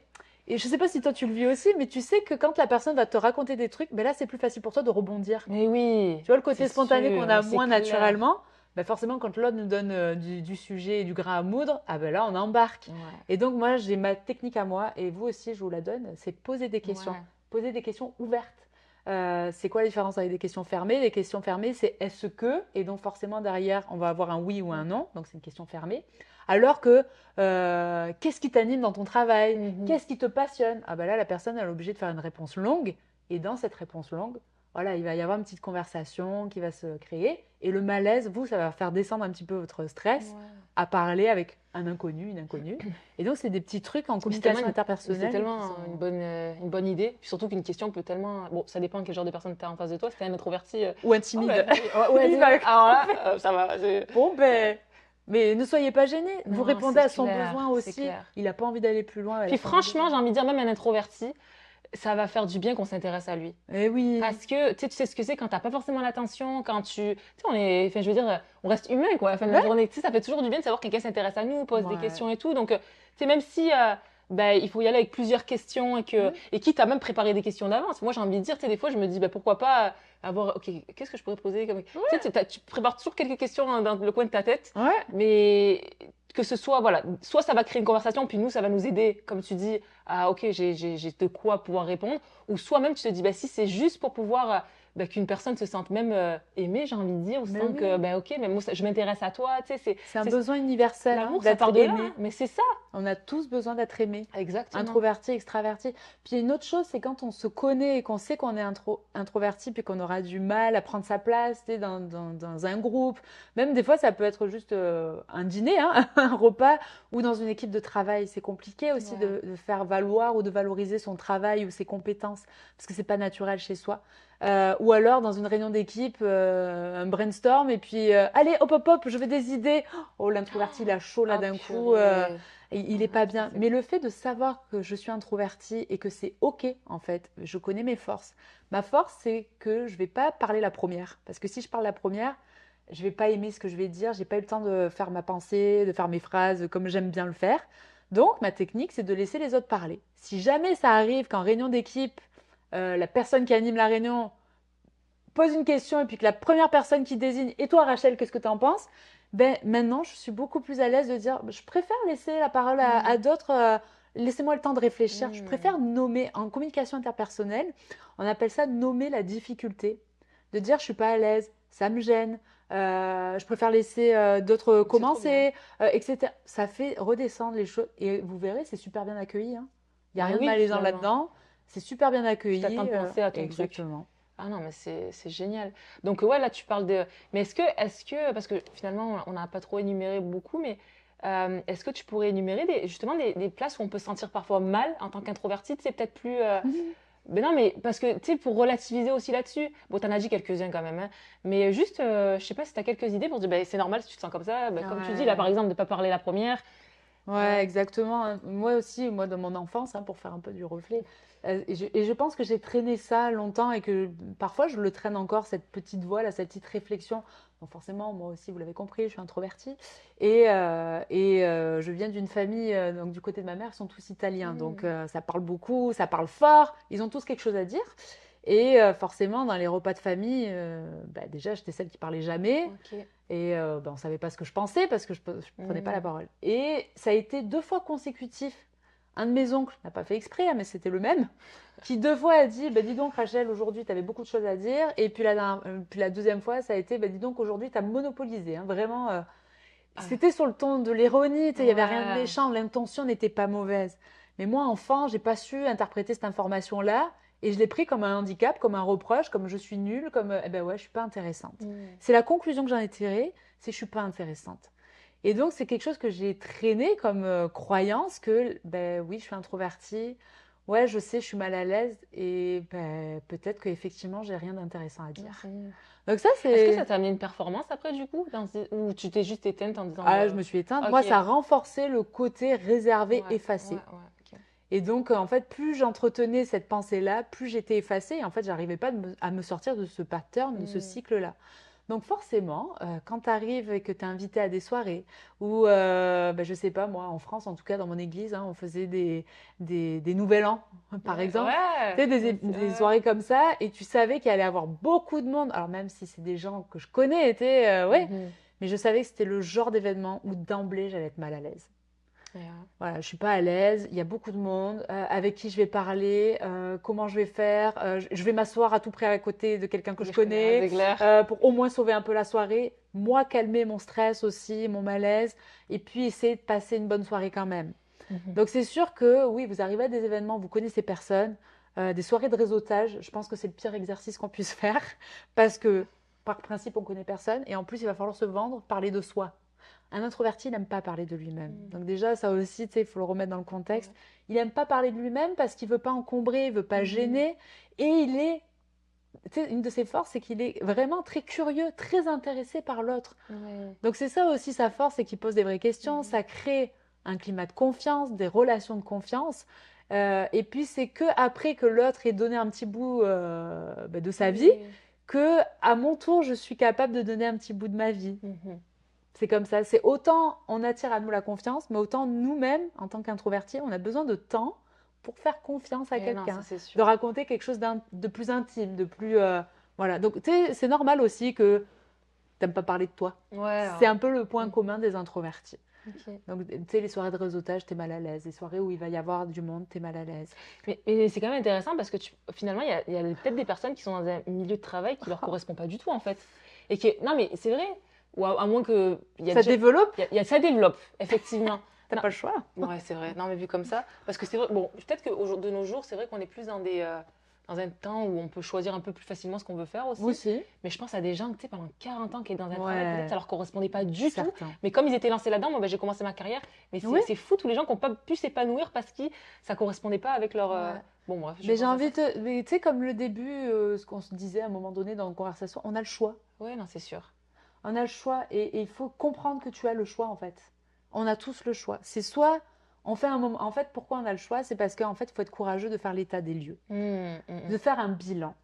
et je sais pas si toi tu le vis aussi, mais tu sais que quand la personne va te raconter des trucs, ben là c'est plus facile pour toi de rebondir. Mais oui, Tu vois le c'est côté spontané qu'on sûr, mais a c'est moins clair. naturellement, ben forcément quand l'autre nous donne du sujet et du grain à moudre, ah ben là on embarque. Ouais, Et donc moi j'ai ma technique à moi et vous aussi je vous la donne, c'est ouais. poser des questions ouvertes. C'est quoi la différence avec des questions fermées? Les questions fermées, c'est est-ce que, et donc forcément derrière, on va avoir un oui ou un non, donc c'est une question fermée. Alors que, qu'est-ce qui t'anime dans ton travail? Mhm. Qu'est-ce qui te passionne? Ah ben là, la personne, elle est obligée de faire une réponse longue, et dans cette réponse longue, voilà, il va y avoir une petite conversation qui va se créer, et le malaise, vous, ça va faire descendre un petit peu votre stress Ouais. à parler avec un inconnu, une inconnue. Et donc, c'est des petits trucs en Mais c'est tellement, communication mais c'est interpersonnelle qui tellement sont... une bonne idée. Puis surtout qu'une question peut tellement. Bon, ça dépend quel genre de personne tu as en face de toi. Si t'es un introverti. Ou Oh, ouais, intimide. ouais, ouais, Il c'est ça. va Alors là, couper. ça va. Bon, ben, mais ne soyez pas gênés. Vous Non, répondez c'est à son clair, besoin c'est aussi. clair. Il n'a pas envie d'aller plus loin, elle a Puis pas envie franchement, d'aller. j'ai envie de dire, même un introverti, ça va faire du bien qu'on s'intéresse à lui. Eh oui, Parce que tu sais ce que c'est quand t'as pas forcément l'attention, quand tu sais, on est, enfin, je veux dire, on reste humain quoi à la fin de la ouais, journée. Tu sais, ça fait toujours du bien de savoir que quelqu'un s'intéresse à nous, pose des ouais, questions et tout. Donc, tu sais, même si ben, il faut y aller avec plusieurs questions mhm, et quitte à même préparer des questions d'avance. Moi, j'ai envie de dire, tu sais, des fois, je me dis, ben, pourquoi pas avoir, ok, qu'est-ce que je pourrais poser comme... Tu sais, tu prépares toujours quelques questions dans le coin de ta tête, ouais, mais que ce soit, voilà, soit ça va créer une conversation, puis nous, ça va nous aider, comme tu dis, à, ok, j'ai de quoi pouvoir répondre, ou soit même tu te dis, bah, si c'est juste pour pouvoir, bah, qu'une personne se sente même aimée, j'ai envie de dire, ou se mais sente que, oui. bah, ok, mais moi, je m'intéresse à toi, tu sais, C'est un besoin universel, hein, l'amour, ça d'être part de là, hein, aimé. mais c'est ça. On a tous besoin d'être aimé. Exactement. Introverti, extraverti. Puis il y a une autre chose, c'est quand on se connaît et qu'on sait qu'on est introverti, puis qu'on aura du mal à prendre sa place, tu sais, dans un groupe. Même des fois, ça peut être juste un dîner, hein, un repas, ou dans une équipe de travail. C'est compliqué aussi Ouais. de faire valoir ou de valoriser son travail ou ses compétences, parce que c'est pas naturel chez soi. Ou alors dans une réunion d'équipe, un brainstorm, et puis allez, hop, hop, hop, je veux des idées. Oh, l'introverti, il a chaud là Ah, d'un coup. purée. Et il est Ouais, pas ça, bien. c'est... Mais le fait de savoir que je suis introvertie et que c'est OK, en fait, je connais mes forces. Ma force, c'est que je vais pas parler la première. Parce que si je parle la première, je vais pas aimer ce que je vais dire. J'ai pas eu le temps de faire ma pensée, de faire mes phrases comme j'aime bien le faire. Donc, ma technique, c'est de laisser les autres parler. Si jamais ça arrive qu'en réunion d'équipe, la personne qui anime la réunion pose une question et puis que la première personne qui désigne, et toi Rachel, qu'est-ce que tu en penses? Ben maintenant, je suis beaucoup plus à l'aise de dire, je préfère laisser la parole à Hmm. d'autres. Laissez-moi le temps de réfléchir. Je Hmm. préfère nommer en communication interpersonnelle. On appelle ça nommer la difficulté. De dire, je suis pas à l'aise, ça me gêne. Je préfère laisser d'autres C'est trop bien. commencer, etc. Ça fait redescendre les choses et vous verrez, c'est super bien accueilli, hein. Il n'y a Ben rien de oui, malaisant finalement. là-dedans. C'est super bien Puis t'as le temps accueilli. de penser à ton truc. Exactement. Ah non, mais c'est génial. Donc ouais, là tu parles de... Mais est-ce que, parce que finalement on n'a pas trop énuméré beaucoup, mais est-ce que tu pourrais énumérer justement des places où on peut se sentir parfois mal en tant qu'introverti, c'est peut-être plus... Ben non, mais parce que, tu sais, pour relativiser aussi là-dessus, bon, t'en as dit quelques-uns quand même, hein, mais juste, je sais pas si t'as quelques idées pour dire, ben c'est normal si tu te sens comme ça, ben, comme tu dis là par Ouais. exemple, de pas parler la première, Ouais, exactement, hein. Moi aussi, moi, dans mon enfance, hein, pour faire un peu du reflet, et je pense que j'ai traîné ça longtemps et que parfois je le traîne encore, cette petite voix, là, cette petite réflexion. Donc forcément, moi aussi, vous l'avez compris, je suis introvertie. Je viens d'une famille, donc du côté de ma mère, ils sont tous italiens. Donc Mm. ça parle beaucoup, ça parle fort, ils ont tous quelque chose à dire. Et forcément, dans les repas de famille, bah, déjà, j'étais celle qui parlait jamais. Ok. Et ben, on ne savait pas ce que je pensais parce que je ne prenais pas la Mm. parole. Et ça a été 2 fois consécutif. Un de mes oncles n'a pas fait exprès, hein, mais c'était le même, qui 2 fois a dit bah, dis donc, Rachel, aujourd'hui, tu avais beaucoup de choses à dire. Et puis la deuxième fois, ça a été bah, dis donc, aujourd'hui, tu as monopolisé. Hein, vraiment, Ah, c'était sur le ton de l'ironie, il n'y avait rien de ouais. méchant, l'intention n'était pas mauvaise. Mais moi, enfant, j'ai pas su interpréter cette information-là et je l'ai pris comme un handicap, comme un reproche, comme je suis nulle, comme eh ben ouais, je suis pas intéressante. Mm. C'est la conclusion que j'en ai tirée, c'est je suis pas intéressante. Et donc c'est quelque chose que j'ai traîné comme croyance que ben oui, je suis introvertie. Ouais, je sais, je suis mal à l'aise et ben, peut-être qu'effectivement, j'ai rien d'intéressant à dire. Mhm. Donc ça, Est-ce que ça c'est t'a amené une performance après du coup ou tu t'es juste éteinte en disant ah, je bah me suis éteinte. Moi, ok, ça a renforcé le côté réservé, ouais, ouais, effacé. ouais, ok. Et donc, en fait, plus j'entretenais cette pensée-là, plus j'étais effacée. Et en fait, j'arrivais pas à me sortir de ce pattern, de ce Mm. cycle-là. Donc, forcément, quand tu arrives et que tu es invité à des soirées, ou, ben, je sais pas, moi, en France, en tout cas, dans mon église, hein, on faisait des Nouvel An, par Ouais, exemple. Tu ouais, sais, des ouais. soirées comme ça, et tu savais qu'il allait y avoir beaucoup de monde. Alors, même si c'est des gens que je connais, ouais, Mhm. mais je savais que c'était le genre d'événement où d'emblée, j'allais être mal à l'aise. Yeah. Voilà, je suis pas à l'aise, il y a beaucoup de monde, avec qui je vais parler, comment je vais faire, je vais m'asseoir à tout près à côté de quelqu'un que Que je je connais, connais, c'est clair. pour au moins sauver un peu la soirée, moi calmer mon stress aussi, mon malaise, et puis essayer de passer une bonne soirée quand même. Mhm. Donc c'est sûr que oui, vous arrivez à des événements, vous connaissez personne, des soirées de réseautage, je pense que c'est le pire exercice qu'on puisse faire, parce que par principe on connaît personne, et en plus il va falloir se vendre, parler de soi. Un introverti, il n'aime pas parler de lui-même. Mm. Donc déjà, ça aussi, tu sais, il faut le remettre dans le contexte. Ouais. Il n'aime pas parler de lui-même parce qu'il veut pas encombrer, il veut pas Mhm. gêner. Et il est, tu sais, une de ses forces, c'est qu'il est vraiment très curieux, très intéressé par l'autre. Ouais. Donc c'est ça aussi sa force, c'est qu'il pose des vraies questions. Mhm. Ça crée un climat de confiance, des relations de confiance. Et puis c'est que après que l'autre ait donné un petit bout bah, de sa vie, Oui. que à mon tour, je suis capable de donner un petit bout de ma vie. Mhm. C'est comme ça. C'est autant on attire à nous la confiance, mais autant nous-mêmes, en tant qu'introvertis, on a besoin de temps pour faire confiance à Et non, ça quelqu'un, c'est de sûr. raconter quelque chose de plus intime, de plus voilà. Donc tu sais, c'est normal aussi que t'aimes pas parler de toi. Ouais. C'est un peu le point Mhm. commun des introvertis. Ok. Donc tu sais, les soirées de réseautage, t'es mal à l'aise. Les soirées où il va y avoir du monde, t'es mal à l'aise. Mais c'est quand même intéressant parce que finalement, il y a peut-être des personnes qui sont dans un milieu de travail qui leur correspond pas du tout en fait. Et que, non, mais c'est vrai. Ou à moins que. Il y a Ça déjà. développe, Ça développe, effectivement. t'as Non, pas le choix. ouais, c'est vrai. Non, mais vu comme ça. Parce que c'est vrai. Bon, peut-être que de nos jours, c'est vrai qu'on est plus dans un temps où on peut choisir un peu plus facilement ce qu'on veut faire Moi aussi. aussi. Mais je pense à des gens, tu sais, pendant 40 ans qui étaient dans un travail, peut-être Ouais, ça leur correspondait pas du tout. certain. Mais comme ils étaient lancés là-dedans, moi, ben, j'ai commencé ma carrière. Mais Oui. c'est fou tous les gens qui n'ont pas pu s'épanouir parce que ça correspondait pas avec leur. Ouais. Bon, bref, je Mais j'ai pense à envie ça. de... Mais tu sais, comme le début, ce qu'on se disait à un moment donné dans une conversation, on a le choix. Ouais, non, c'est sûr. On a le choix et il faut comprendre que tu as le choix en fait. On a tous le choix. C'est soit on fait un moment. En fait, pourquoi on a le choix? C'est parce qu'en fait, il faut être courageux de faire l'état des lieux, de faire un bilan.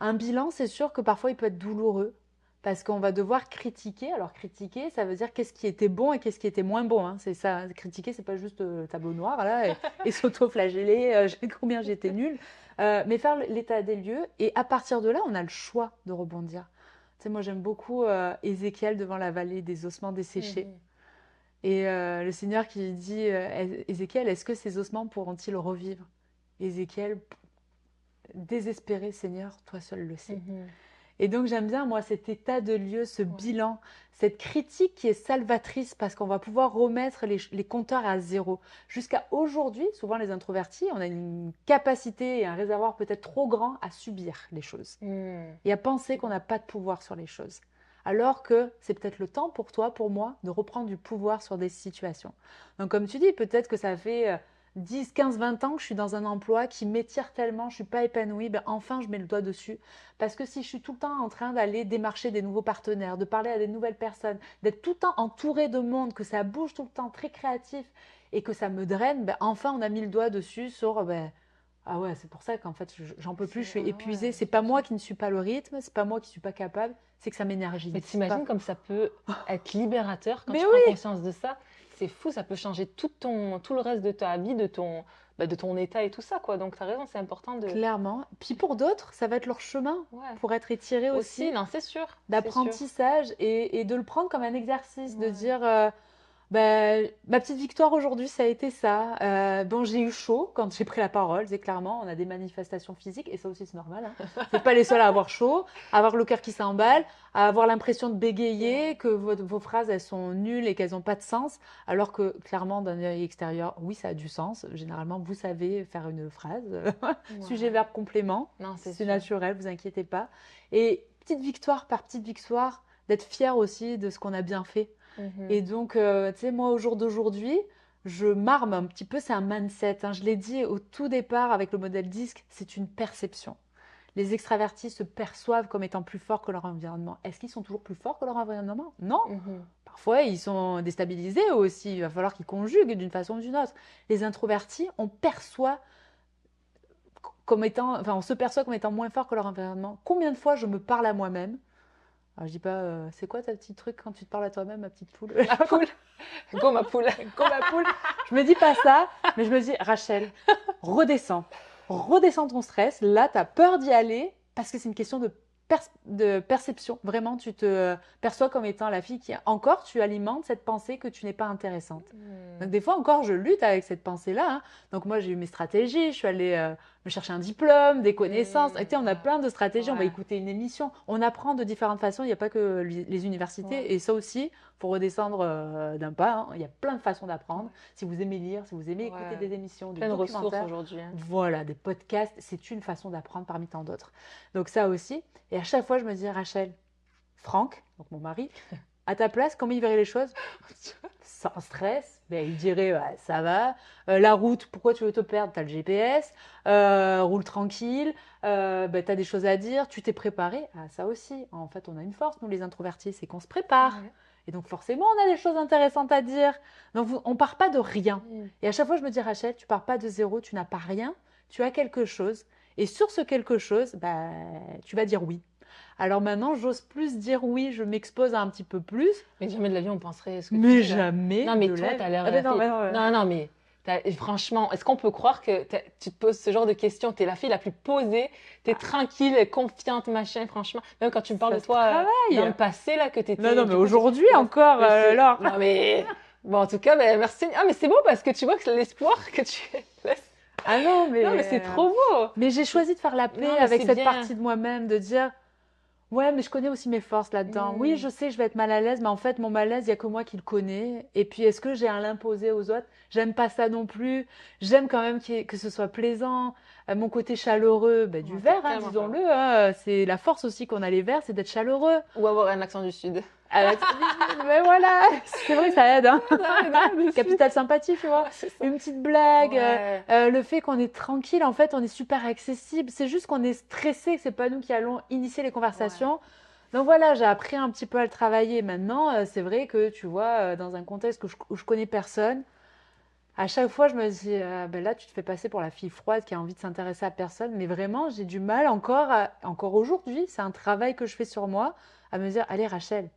Un bilan, c'est sûr que parfois il peut être douloureux parce qu'on va devoir critiquer. Alors critiquer, ça veut dire qu'est-ce qui était bon et qu'est-ce qui était moins bon, hein. C'est ça. Critiquer, c'est pas juste tableau noir là et s'auto-flageller. Combien j'étais nulle. Mais faire l'état des lieux et à partir de là, on a le choix de rebondir. Tu sais, moi j'aime beaucoup Ézéchiel devant la vallée des ossements desséchés. Mhm. Et le Seigneur qui lui dit, Ézéchiel, est-ce que ces ossements pourront-ils revivre? Ézéchiel, désespéré, Seigneur, toi seul le sais. Mhm. Et donc j'aime bien, moi, cet état de lieu, ce Ouais. bilan, cette critique qui est salvatrice parce qu'on va pouvoir remettre les compteurs à zéro. Jusqu'à aujourd'hui, souvent les introvertis, on a une capacité et un réservoir peut-être trop grand à subir les choses Mhm. et à penser qu'on n'a pas de pouvoir sur les choses. Alors que c'est peut-être le temps pour toi, pour moi, de reprendre du pouvoir sur des situations. Donc comme tu dis, peut-être que ça fait 10, 15, 20 ans que je suis dans un emploi qui m'étire tellement, je ne suis pas épanouie, ben enfin je mets le doigt dessus. Parce que si je suis tout le temps en train d'aller démarcher des nouveaux partenaires, de parler à des nouvelles personnes, d'être tout le temps entourée de monde, que ça bouge tout le temps, très créatif, et que ça me draine, ben, enfin on a mis le doigt dessus sur ben, ah ouais, c'est pour ça qu'en fait j'en peux plus, je suis épuisée. Ouais, C'est pas moi qui ne suis pas le rythme, c'est pas moi qui suis pas capable, c'est que ça mais m'énergise. t'imagines comme ça peut être libérateur quand Mais tu prends oui, conscience de ça? C'est fou, ça peut changer tout le reste de ta vie, de ton état et tout ça, quoi. Donc, tu as raison, c'est important de. clairement. Puis pour d'autres, ça va être leur chemin Ouais. pour être étiré Aussi, aussi, non, c'est sûr, c'est sûr. d'apprentissage et de le prendre comme un exercice, de Ouais. dire ben, ma petite victoire aujourd'hui, ça a été ça. Bon, j'ai eu chaud quand j'ai pris la parole, c'est clairement, on a des manifestations physiques, et ça aussi c'est normal. Hein. Vous n'êtes pas les seuls à avoir chaud, à avoir le cœur qui s'emballe, à avoir l'impression de bégayer, que vos phrases elles sont nulles et qu'elles n'ont pas de sens, alors que clairement d'un œil extérieur, oui, ça a du sens. Généralement, vous savez faire une phrase, sujet, Ouais. verbe, complément, Non, c'est c'est sûr. naturel, vous inquiétez pas. Et petite victoire par petite victoire, d'être fier aussi de ce qu'on a bien fait. Et Mhm. donc, tu sais, moi, au jour d'aujourd'hui, je m'arme un petit peu, c'est un mindset. Hein. Je l'ai dit au tout départ avec le modèle DISC, c'est une perception. Les extravertis se perçoivent comme étant plus forts que leur environnement. Est-ce qu'ils sont toujours plus forts que leur environnement? Non. Mhm. Parfois, ils sont déstabilisés eux aussi. Il va falloir qu'ils conjuguent d'une façon ou d'une autre. Les introvertis, on perçoit comme étant, enfin, on se perçoit comme étant moins fort que leur environnement. Combien de fois je me parle à moi-même? Alors, je dis pas, c'est quoi ta petite truc quand tu te parles à toi-même, ma petite poule? Ma poule, go ma poule. Comme ma poule. Je me dis pas ça, mais je me dis, Rachel, redescends. Redescends ton stress. Là, tu as peur d'y aller parce que c'est une question de perception. Vraiment, tu te perçois comme étant la fille qui, encore, tu alimentes cette pensée que tu n'es pas intéressante. Donc, Hmm. des fois encore, je lutte avec cette pensée-là. Hein. Donc, moi, j'ai eu mes stratégies. Je suis allée me chercher un diplôme, des connaissances. Et tu sais, on a plein de stratégies. On va Ouais. écouter une émission. On apprend de différentes façons. Il n'y a pas que les universités. Ouais. Et ça aussi, faut redescendre d'un pas. Hein. Il y a plein de façons d'apprendre. Si vous aimez lire, si vous aimez écouter Ouais. des émissions, des Plein de ressources documentaires, aujourd'hui, hein. voilà, des podcasts, c'est une façon d'apprendre parmi tant d'autres. Donc ça aussi. Et à chaque fois, je me dis, Rachel, Franck, donc mon mari, à ta place, comment il verrait les choses? Sans stress, ben, il dirait ouais, ça va. La route, pourquoi tu veux te perdre? Tu as le GPS. Roule tranquille. Ben, tu as des choses à dire. Tu t'es préparé. Ah, ça aussi. En fait, on a une force, nous les introvertis, c'est qu'on se prépare. Ouais. Et donc forcément, on a des choses intéressantes à dire. Donc on part pas de rien. Mm. Et à chaque fois, je me dis, Rachel, tu pars pas de zéro, tu n'as pas rien. Tu as quelque chose. Et sur ce quelque chose, bah, tu vas dire oui. Alors maintenant, j'ose plus dire oui, je m'expose un petit peu plus. Mais jamais de la vie on penserait ce que tu Mais dis là. jamais Non, mais de toi, la t'as vie. l'air Ah ben non, fille. mais non, Non, non, mais franchement, est-ce qu'on peut croire que tu te poses ce genre de questions? T'es la fille la plus posée, t'es tranquille, confiante, machin, franchement. Même quand tu me parles ça de se toi dans le travaille. passé, là, que Non, t'étais. non, mais Du coup, aujourd'hui encore, Laure. Non, mais. Bon, en tout cas, ben, merci. Ah, mais c'est beau parce que tu vois que c'est l'espoir que tu laisses. Ah non, Non, mais c'est trop beau. mais j'ai choisi de faire la paix Non, mais avec c'est cette bien. partie de moi-même, de dire, ouais, mais je connais aussi mes forces là-dedans. Oui, Mm. je sais, je vais être mal à l'aise, mais en fait, mon malaise, il n'y a que moi qui le connais. Et puis, est-ce que j'ai à l'imposer aux autres? J'aime pas ça non plus. J'aime quand même que ce soit plaisant. Mon côté chaleureux, ben, du Ouais, t'es verre, hein, tellement disons-le. chaleureux. Hein, c'est la force aussi qu'on a les verts, c'est d'être chaleureux. Ou avoir un accent du Sud. Mais voilà, c'est vrai que ça aide. Hein. Non, du Sud. Capital sympathie, tu vois. Ouais, c'est ça. Une petite blague, Ouais. le fait qu'on est tranquille, en fait, on est super accessible. C'est juste qu'on est stressé, que c'est pas nous qui allons initier les conversations. Donc voilà, j'ai appris un petit peu à le travailler. Maintenant, c'est vrai que tu vois, dans un contexte où je connais personne, à chaque fois, je me dis, ben là, tu te fais passer pour la fille froide qui a envie de s'intéresser à personne. Mais vraiment, j'ai du mal encore, encore aujourd'hui, c'est un travail que je fais sur moi, à me dire, allez Rachel,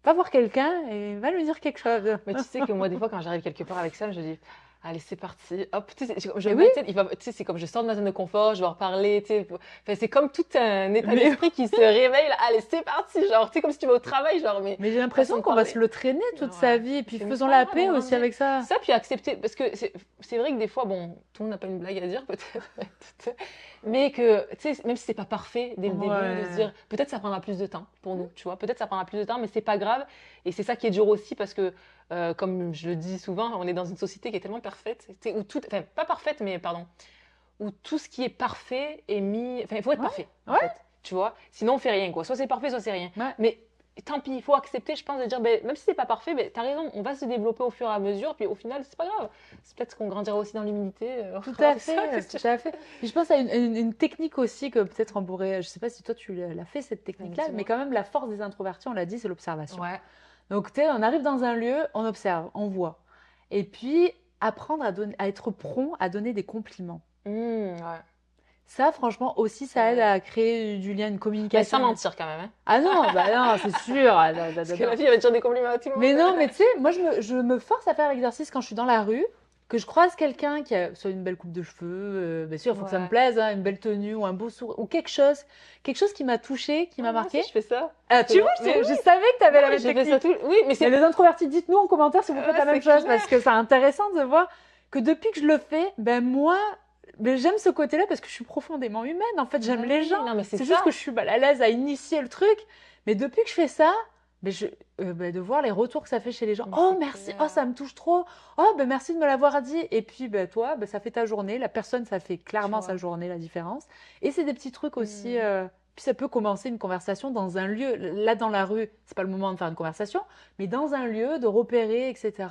va voir quelqu'un et va lui dire quelque chose. Mais tu sais que moi, des fois, quand j'arrive quelque part avec Sam, je dis, allez, c'est parti. Hop, tu sais, je Et me oui, tu sais, tu sais, c'est comme je sors de ma zone de confort, je vais en reparler, tu sais. Enfin, c'est comme tout un état mais, d'esprit qui se réveille, là. Allez, c'est parti. Genre, tu sais, comme si tu vas au travail, genre, mais mais j'ai façon l'impression de qu'on va parler. se le traîner Ah toute sa ouais. vie. Et puis C'est mais c'est faisons pas la grave, paix on aussi grandit. avec ça. Ça, puis accepter, parce que c'est vrai que des fois, bon, tout le monde n'a pas une blague à dire, peut-être. Mais que, tu sais, même si c'est pas parfait dès le début, de se Ouais. dire, peut-être ça prendra plus de temps pour nous, tu vois. Peut-être ça prendra plus de temps, mais c'est pas grave. Et c'est ça qui est dur aussi parce que, comme je le dis souvent, on est dans une société qui est tellement parfaite, tu sais, où tout, enfin, pas parfaite, mais pardon, où tout ce qui est parfait est mis. Enfin, il faut être Ouais, parfait, en ouais, fait. Tu vois? Sinon, on fait rien, quoi. Soit c'est parfait, soit c'est rien. ouais. Mais tant pis, il faut accepter, je pense, de dire, ben, même si c'est pas parfait, ben, t'as raison, on va se développer au fur et à mesure, puis au final, c'est pas grave. C'est peut-être qu'on grandira aussi dans l'humilité. On Tout fera à tout ça, fait, qu'est-ce que tout à fait. Et je pense à une technique aussi que peut-être on pourrait, je sais pas si toi tu l'as fait cette technique-là, mais Dis-moi. quand même la force des introvertis, on l'a dit, c'est l'observation. Ouais. Donc tu sais, on arrive dans un lieu, on observe, on voit. Et puis apprendre à être prompt à donner des compliments. Ouais. Ça, franchement, aussi, ça aide Ouais. à créer du lien, une Mais communication. sans mentir quand même. Hein. Ah non, bah non, c'est sûr. Ah, non, non, Parce non, que non. la fille, elle va dire des compliments à tout le Mais monde. non, mais tu sais, moi, je me force à faire l'exercice quand je suis dans la rue, que je croise quelqu'un qui a soit une belle coupe de cheveux, bien sûr, il faut que ça me Ouais. plaise, hein, une belle tenue ou un beau sourire, ou quelque chose qui m'a touchée, qui Ah, m'a moi aussi, marqué. je fais ça. Ah, tu vois, Mais je savais que tu avais la même j'ai fait ça technique. tout. Oui, mais Mais c'est. les introvertis, dites-nous en commentaire si vous faites la même C'est chose, clair. parce que c'est intéressant de voir que depuis que je le fais, ben moi, ben j'aime ce côté-là parce que je suis profondément humaine. En fait, j'aime Bah les oui, gens. non, mais c'est C'est juste ça. que je suis mal à l'aise à initier le truc. Mais depuis que je fais ça, ben ben de voir les retours que ça fait chez les gens. Mais Oh, c'est merci. Oh, clair. ça me touche trop. Oh, ben merci de me l'avoir dit. Et puis, ben toi, ben ça fait ta journée. La personne, ça fait Tu clairement sa vois. journée, la différence. Et c'est des petits trucs aussi. Hmm. Puis ça peut commencer une conversation dans un lieu. Là, dans la rue, c'est pas le moment de faire une conversation, mais dans un lieu, de repérer, etc.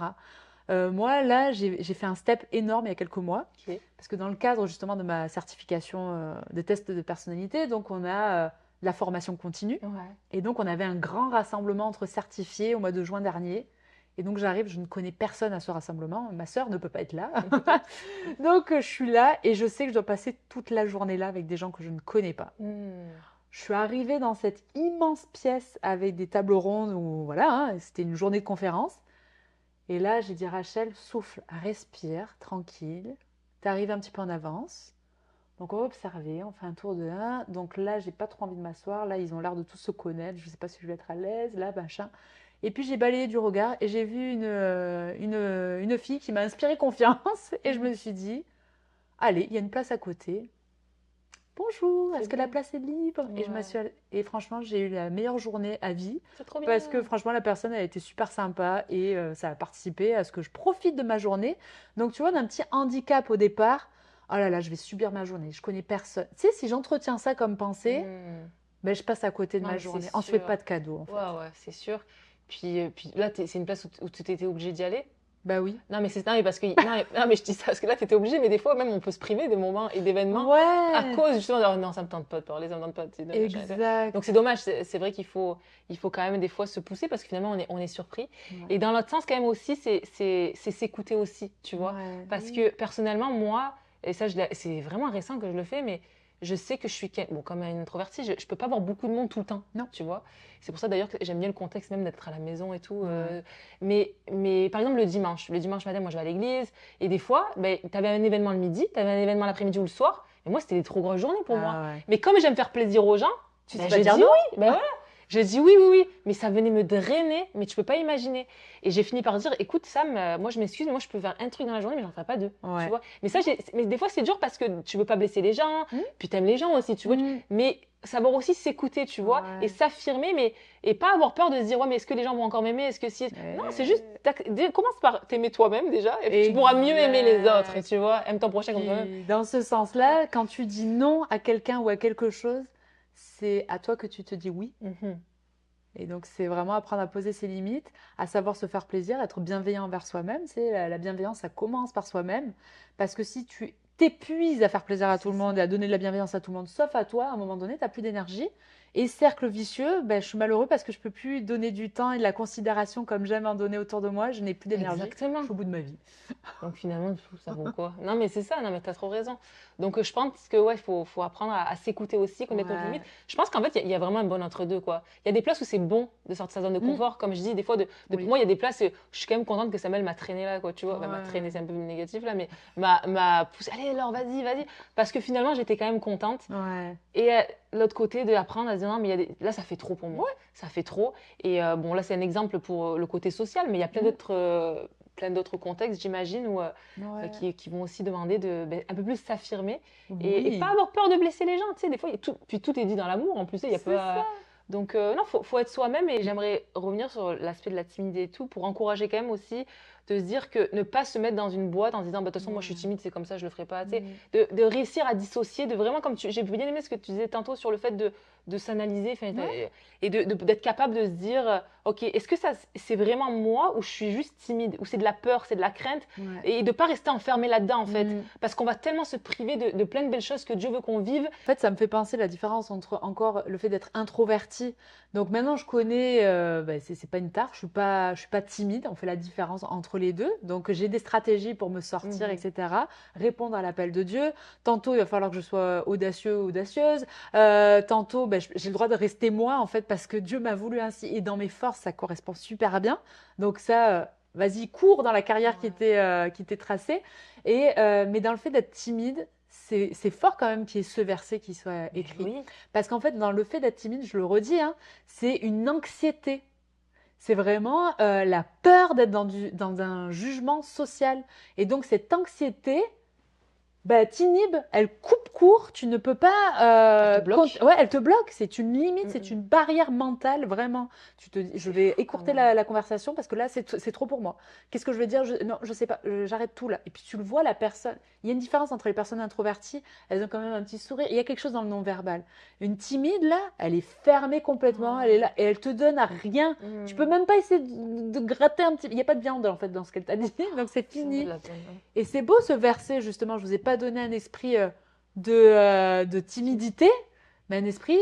Moi, là, j'ai fait un step énorme il y a quelques mois, Ok. parce que dans le cadre justement de ma certification de test de personnalité, donc on a la formation continue, Ouais. et donc on avait un grand rassemblement entre certifiés au mois de juin dernier. Et donc j'arrive, je ne connais personne à ce rassemblement, ma sœur ne peut pas être là. Donc je suis là et je sais que je dois passer toute la journée là avec des gens que je ne connais pas. Hmm. Je suis arrivée dans cette immense pièce avec des tables rondes où voilà, hein, c'était une journée de conférence. Et là, j'ai dit, Rachel, souffle, respire, tranquille. Tu arrives un petit peu en avance. Donc, on va observer, on fait un tour de 1. Donc là, j'ai pas trop envie de m'asseoir. Là, ils ont l'air de tous se connaître. Je ne sais pas si je vais être à l'aise. Là, machin. Et puis, j'ai balayé du regard et j'ai vu une fille qui m'a inspiré confiance. Et je me suis dit, allez, il y a une place à côté. Bonjour, C'est est-ce que la bien. place est libre? Et Ouais. et franchement, j'ai eu la meilleure journée à vie C'est trop parce que bien. franchement, la personne a été super sympa et ça a participé à ce que je profite de ma journée. Donc, tu vois, d'un petit handicap au départ, oh là là, je vais subir ma journée, je connais personne. Tu sais, si j'entretiens ça comme pensée, Hmm. ben, je passe à côté de Non, ma mais c'est journée. On se fait pas sûr. de cadeaux, en Ouais, fait. ouais, c'est sûr. Puis là, c'est une place où tu étais obligé d'y aller. Bah oui. Non, mais c'est non, mais parce que non, mais je dis ça parce que là, tu étais obligé, mais des fois, même, on peut se priver de moments et d'événements à Ouais, cause justement de oh, non, ça me tente pas de parler, ça me tente pas de machin. exact. Donc, c'est dommage. C'est vrai il faut quand même des fois se pousser parce que finalement, on est surpris. Ouais. Et dans l'autre sens, quand même aussi, c'est s'écouter aussi, tu vois. Ouais, Parce oui. que personnellement, moi, et ça, c'est vraiment récent que je le fais, mais je sais que je suis, bon, comme une introvertie, je peux pas voir beaucoup de monde tout le temps, Non. tu vois. C'est pour ça d'ailleurs que j'aime bien le contexte même d'être à la maison et tout. Ouais. Mais par exemple, le dimanche matin, moi je vais à l'église. Et des fois, ben, tu avais un événement le midi, tu avais un événement l'après-midi ou le soir. Et moi, c'était des trop grosses journées pour moi. Ah ouais. Mais comme j'aime faire plaisir aux gens, Tu ben, sais je pas dire dis non? oui. Ben voilà. Je dis oui, oui, oui. Mais ça venait me drainer, mais tu peux pas imaginer. Et j'ai fini par dire, écoute, Sam, moi je m'excuse, mais moi je peux faire un truc dans la journée, mais j'en ferai pas deux. Tu Ouais. vois. Mais ça, mais des fois, c'est dur parce que tu veux pas blesser les gens, Hmm. puis t'aimes les gens aussi, tu vois. Hmm. Mais savoir aussi s'écouter, tu vois, Ouais. et s'affirmer, mais et pas avoir peur de se dire, ouais, mais est-ce que les gens vont encore m'aimer? Est-ce que si. Non, c'est juste, commence par t'aimer toi-même déjà, et puis tu pourras mieux aimer les autres, Exact. tu vois. Aime ton prochain comme toi-même. Puis, dans ce sens-là, quand tu dis non à quelqu'un ou à quelque chose, c'est à toi que tu te dis oui. Mhm. Et donc, c'est vraiment apprendre à poser ses limites, à savoir se faire plaisir, être bienveillant envers soi-même. C'est la bienveillance, ça commence par soi-même. Parce que si tu t'épuises à faire plaisir à tout C'est le ça. monde et à donner de la bienveillance à tout le monde, sauf à toi, à un moment donné, tu n'as plus d'énergie. Et cercle vicieux, ben, je suis malheureux parce que je peux plus donner du temps et de la considération comme j'aime en donner autour de moi. Je n'ai plus d'énergie. Exactement. Je suis au bout de ma vie. Donc finalement, ça vaut quoi? Non, mais c'est ça, non, mais t'as trop raison. Donc je pense que ouais, faut apprendre à s'écouter aussi, connaître nos Ouais. limites. Je pense qu'en fait, il y a vraiment un bon entre-deux, quoi. Il y a des places où c'est bon de sortir de sa zone de Mm. confort, comme je dis, des fois, pour Oui. moi, il y a des places, je suis quand même contente que Samuel m'a traîné là, quoi, tu vois. Enfin, m'a Ouais. traîné, c'est un peu négatif là, mais m'a poussé, allez, alors, vas-y, vas-y. Parce que finalement, j'étais quand même contente. Ouais. Et l'autre côté, d'apprendre à se dire, non, mais là, ça fait trop pour moi. Ça fait trop. Et bon, là, c'est un exemple pour le côté social, mais il y a plein d'autres contextes, j'imagine, où, Ouais. qui vont aussi demander un peu plus s'affirmer et pas Oui. avoir peur de blesser les gens. Tu sais, des fois, puis tout est dit dans l'amour en plus. Il y a C'est pas. ça. Donc, non, faut être soi-même et j'aimerais revenir sur l'aspect de la timidité et tout pour encourager quand même aussi de se dire que ne pas se mettre dans une boîte en se disant, bah, de toute façon, moi je suis timide, c'est comme ça, je le ferai pas. Tu sais, de réussir à dissocier, de vraiment, comme j'ai bien aimé ce que tu disais tantôt sur le fait de s'analyser Ouais. et d'être capable de se dire, ok, est-ce que ça c'est vraiment moi ou je suis juste timide ou c'est de la peur, c'est de la crainte Ouais. et de pas rester enfermé là-dedans en fait. Mm. Parce qu'on va tellement se priver de plein de belles choses que Dieu veut qu'on vive. En fait, ça me fait penser la différence entre encore le fait d'être introverti. Donc maintenant, je connais, c'est pas une tare, je suis pas timide. On fait la différence entre entre les deux. Donc, j'ai des stratégies pour me sortir, etc. Répondre à l'appel de Dieu. Tantôt, il va falloir que je sois audacieux ou audacieuse. Tantôt, ben, j'ai le droit de rester moi, en fait, parce que Dieu m'a voulu ainsi. Et dans mes forces, ça correspond super bien. Donc, ça, vas-y, cours dans la carrière qui t'est tracée. Mais dans le fait d'être timide, c'est fort quand même qu'il y ait ce verset qui soit écrit. Oui. Parce qu'en fait, dans le fait d'être timide, je le redis, hein, c'est une anxiété. C'est vraiment la peur d'être dans un jugement social. Et donc, cette anxiété, bah, t'inhibe, elle coupe court, tu ne peux pas. Elle te bloque. Ouais, elle te bloque. C'est une limite, c'est une barrière mentale, vraiment. Tu te dis, je vais écourter la conversation parce que là, c'est trop pour moi. Qu'est-ce que je vais dire? Non, je sais pas, j'arrête tout là. Et puis tu le vois, la personne. Il y a une différence entre les personnes introverties, elles ont quand même un petit sourire. Il y a quelque chose dans le non-verbal. Une timide, là, elle est fermée complètement, elle est là et elle te donne à rien. Tu peux même pas essayer de gratter un petit. Il n'y a pas de viande en fait dans ce qu'elle t'a dit, donc c'est fini. Et c'est beau ce verset, justement. Je vous ai pas donné un esprit de timidité, mais un esprit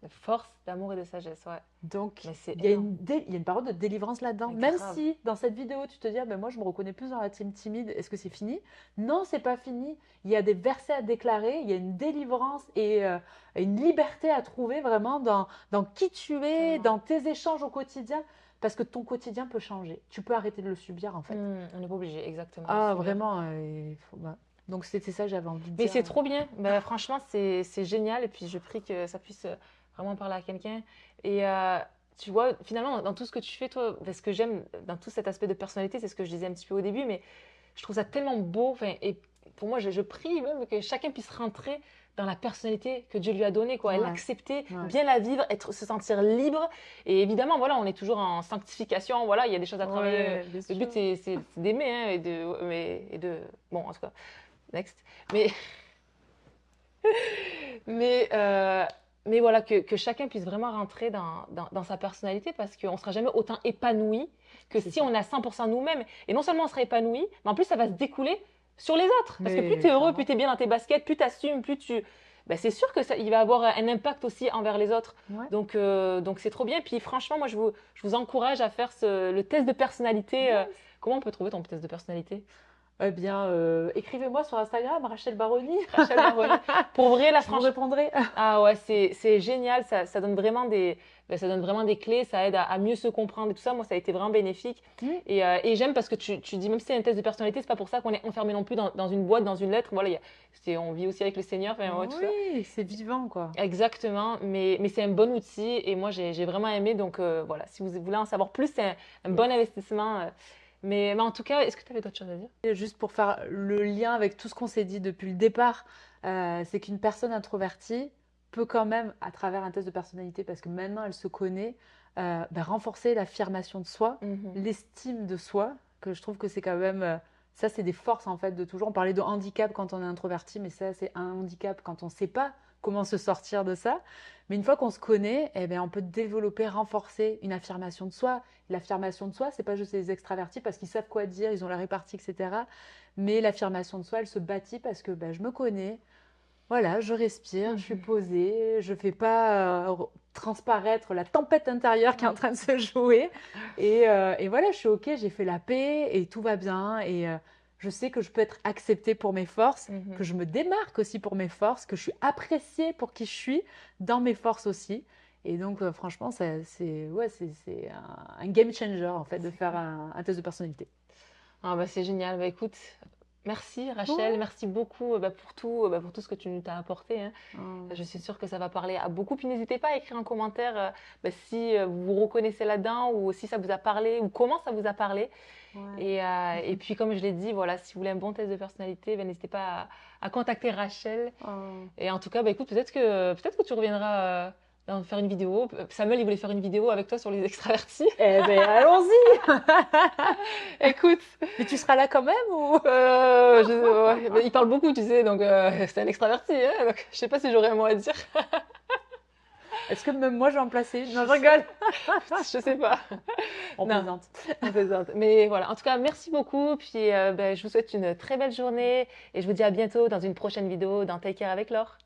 de force, d'amour et de sagesse, ouais. Donc, il y a une parole de délivrance là-dedans. Même si, dans cette vidéo, tu te dis, ah, ben moi, je me reconnais plus dans la team timide, est-ce que c'est fini? Non, c'est pas fini. Il y a des versets à déclarer, il y a une délivrance et une liberté à trouver vraiment dans qui tu es, dans tes échanges au quotidien, parce que ton quotidien peut changer. Tu peux arrêter de le subir, en fait. On n'est pas obligé, exactement. Ah, vraiment, donc c'était ça que j'avais envie de dire. Mais c'est trop bien. Bah, franchement, c'est génial. Et puis, je prie que ça puisse vraiment parler à quelqu'un. Et tu vois, finalement, dans tout ce que tu fais, toi, ce que j'aime dans tout cet aspect de personnalité, c'est ce que je disais un petit peu au début, mais je trouve ça tellement beau. Et pour moi, je prie même que chacun puisse rentrer dans la personnalité que Dieu lui a donnée, quoi, et l'accepter, bien la vivre, se sentir libre. Et évidemment, voilà, on est toujours en sanctification, voilà, il y a des choses à travailler. Le but, c'est d'aimer, hein, et de... Bon, en tout cas, next. Mais voilà, que chacun puisse vraiment rentrer dans sa personnalité parce qu'on ne sera jamais autant épanoui que si on a 100% nous-mêmes. Et non seulement on sera épanoui, mais en plus, ça va se découler sur les autres. Parce que plus tu es heureux, plus tu es bien dans tes baskets, plus tu assumes, plus tu... Ben, c'est sûr qu'il va avoir un impact aussi envers les autres. Ouais. Donc c'est trop bien. Puis franchement, moi, je vous encourage à faire le test de personnalité. Comment on peut trouver ton test de personnalité? Eh bien, écrivez-moi sur Instagram, Rachel Baroni. Rachel Baroni. Pour vrai, là, franchement. Je vous répondrai. Ah ouais, c'est génial. Ça donne vraiment ça donne vraiment des clés. Ça aide à mieux se comprendre et tout ça. Moi, ça a été vraiment bénéfique. Et j'aime parce que tu dis, même si c'est un test de personnalité, c'est pas pour ça qu'on est enfermé non plus dans une boîte, dans une lettre. Voilà, on vit aussi avec le Seigneur. Oui, c'est vivant, quoi. Exactement. Mais c'est un bon outil. Et moi, j'ai vraiment aimé. Donc voilà, si vous voulez en savoir plus, c'est un bon investissement. Mais en tout cas, est-ce que tu avais d'autres choses à dire? Juste pour faire le lien avec tout ce qu'on s'est dit depuis le départ, c'est qu'une personne introvertie peut quand même, à travers un test de personnalité, parce que maintenant elle se connaît, renforcer l'affirmation de soi, l'estime de soi, que je trouve que c'est quand même... ça, c'est des forces en fait de toujours. On parlait de handicap quand on est introverti, mais ça, c'est un handicap quand on ne sait pas comment se sortir de ça. Mais une fois qu'on se connaît, eh bien, on peut développer, renforcer une affirmation de soi. L'affirmation de soi, c'est pas juste les extravertis parce qu'ils savent quoi dire, ils ont la répartie, etc. Mais l'affirmation de soi, elle se bâtit parce que je me connais. Voilà, je respire, je suis posée, je ne fais pas transparaître la tempête intérieure qui est en train de se jouer. Et voilà, je suis OK, j'ai fait la paix et tout va bien. Et je sais que je peux être acceptée pour mes forces, que je me démarque aussi pour mes forces, que je suis appréciée pour qui je suis dans mes forces aussi. Et donc, franchement, c'est un game changer en fait de faire un test de personnalité. Ah c'est génial. Écoute, merci Rachel, merci beaucoup pour tout ce que tu nous as apporté. Hein. Je suis sûre que ça va parler à beaucoup. Puis n'hésitez pas à écrire en commentaire si vous vous reconnaissez là-dedans ou si ça vous a parlé ou comment ça vous a parlé. Ouais. Et puis comme je l'ai dit, voilà, si vous voulez un bon test de personnalité, n'hésitez pas à contacter Rachel. Et en tout cas, écoute, peut-être que tu reviendras... faire une vidéo. Samuel, il voulait faire une vidéo avec toi sur les extravertis. Eh bien, allons-y. Écoute. Mais tu seras là quand même ou il parle beaucoup, tu sais, donc c'est un extraverti. Hein, donc, je sais pas si j'aurais un mot à dire. Est-ce que même moi, je vais en placer? Non, je rigole. Je sais pas. On plaisante. On plaisante. Mais voilà, en tout cas, merci beaucoup. Puis je vous souhaite une très belle journée et je vous dis à bientôt dans une prochaine vidéo dans Take Care avec Laure.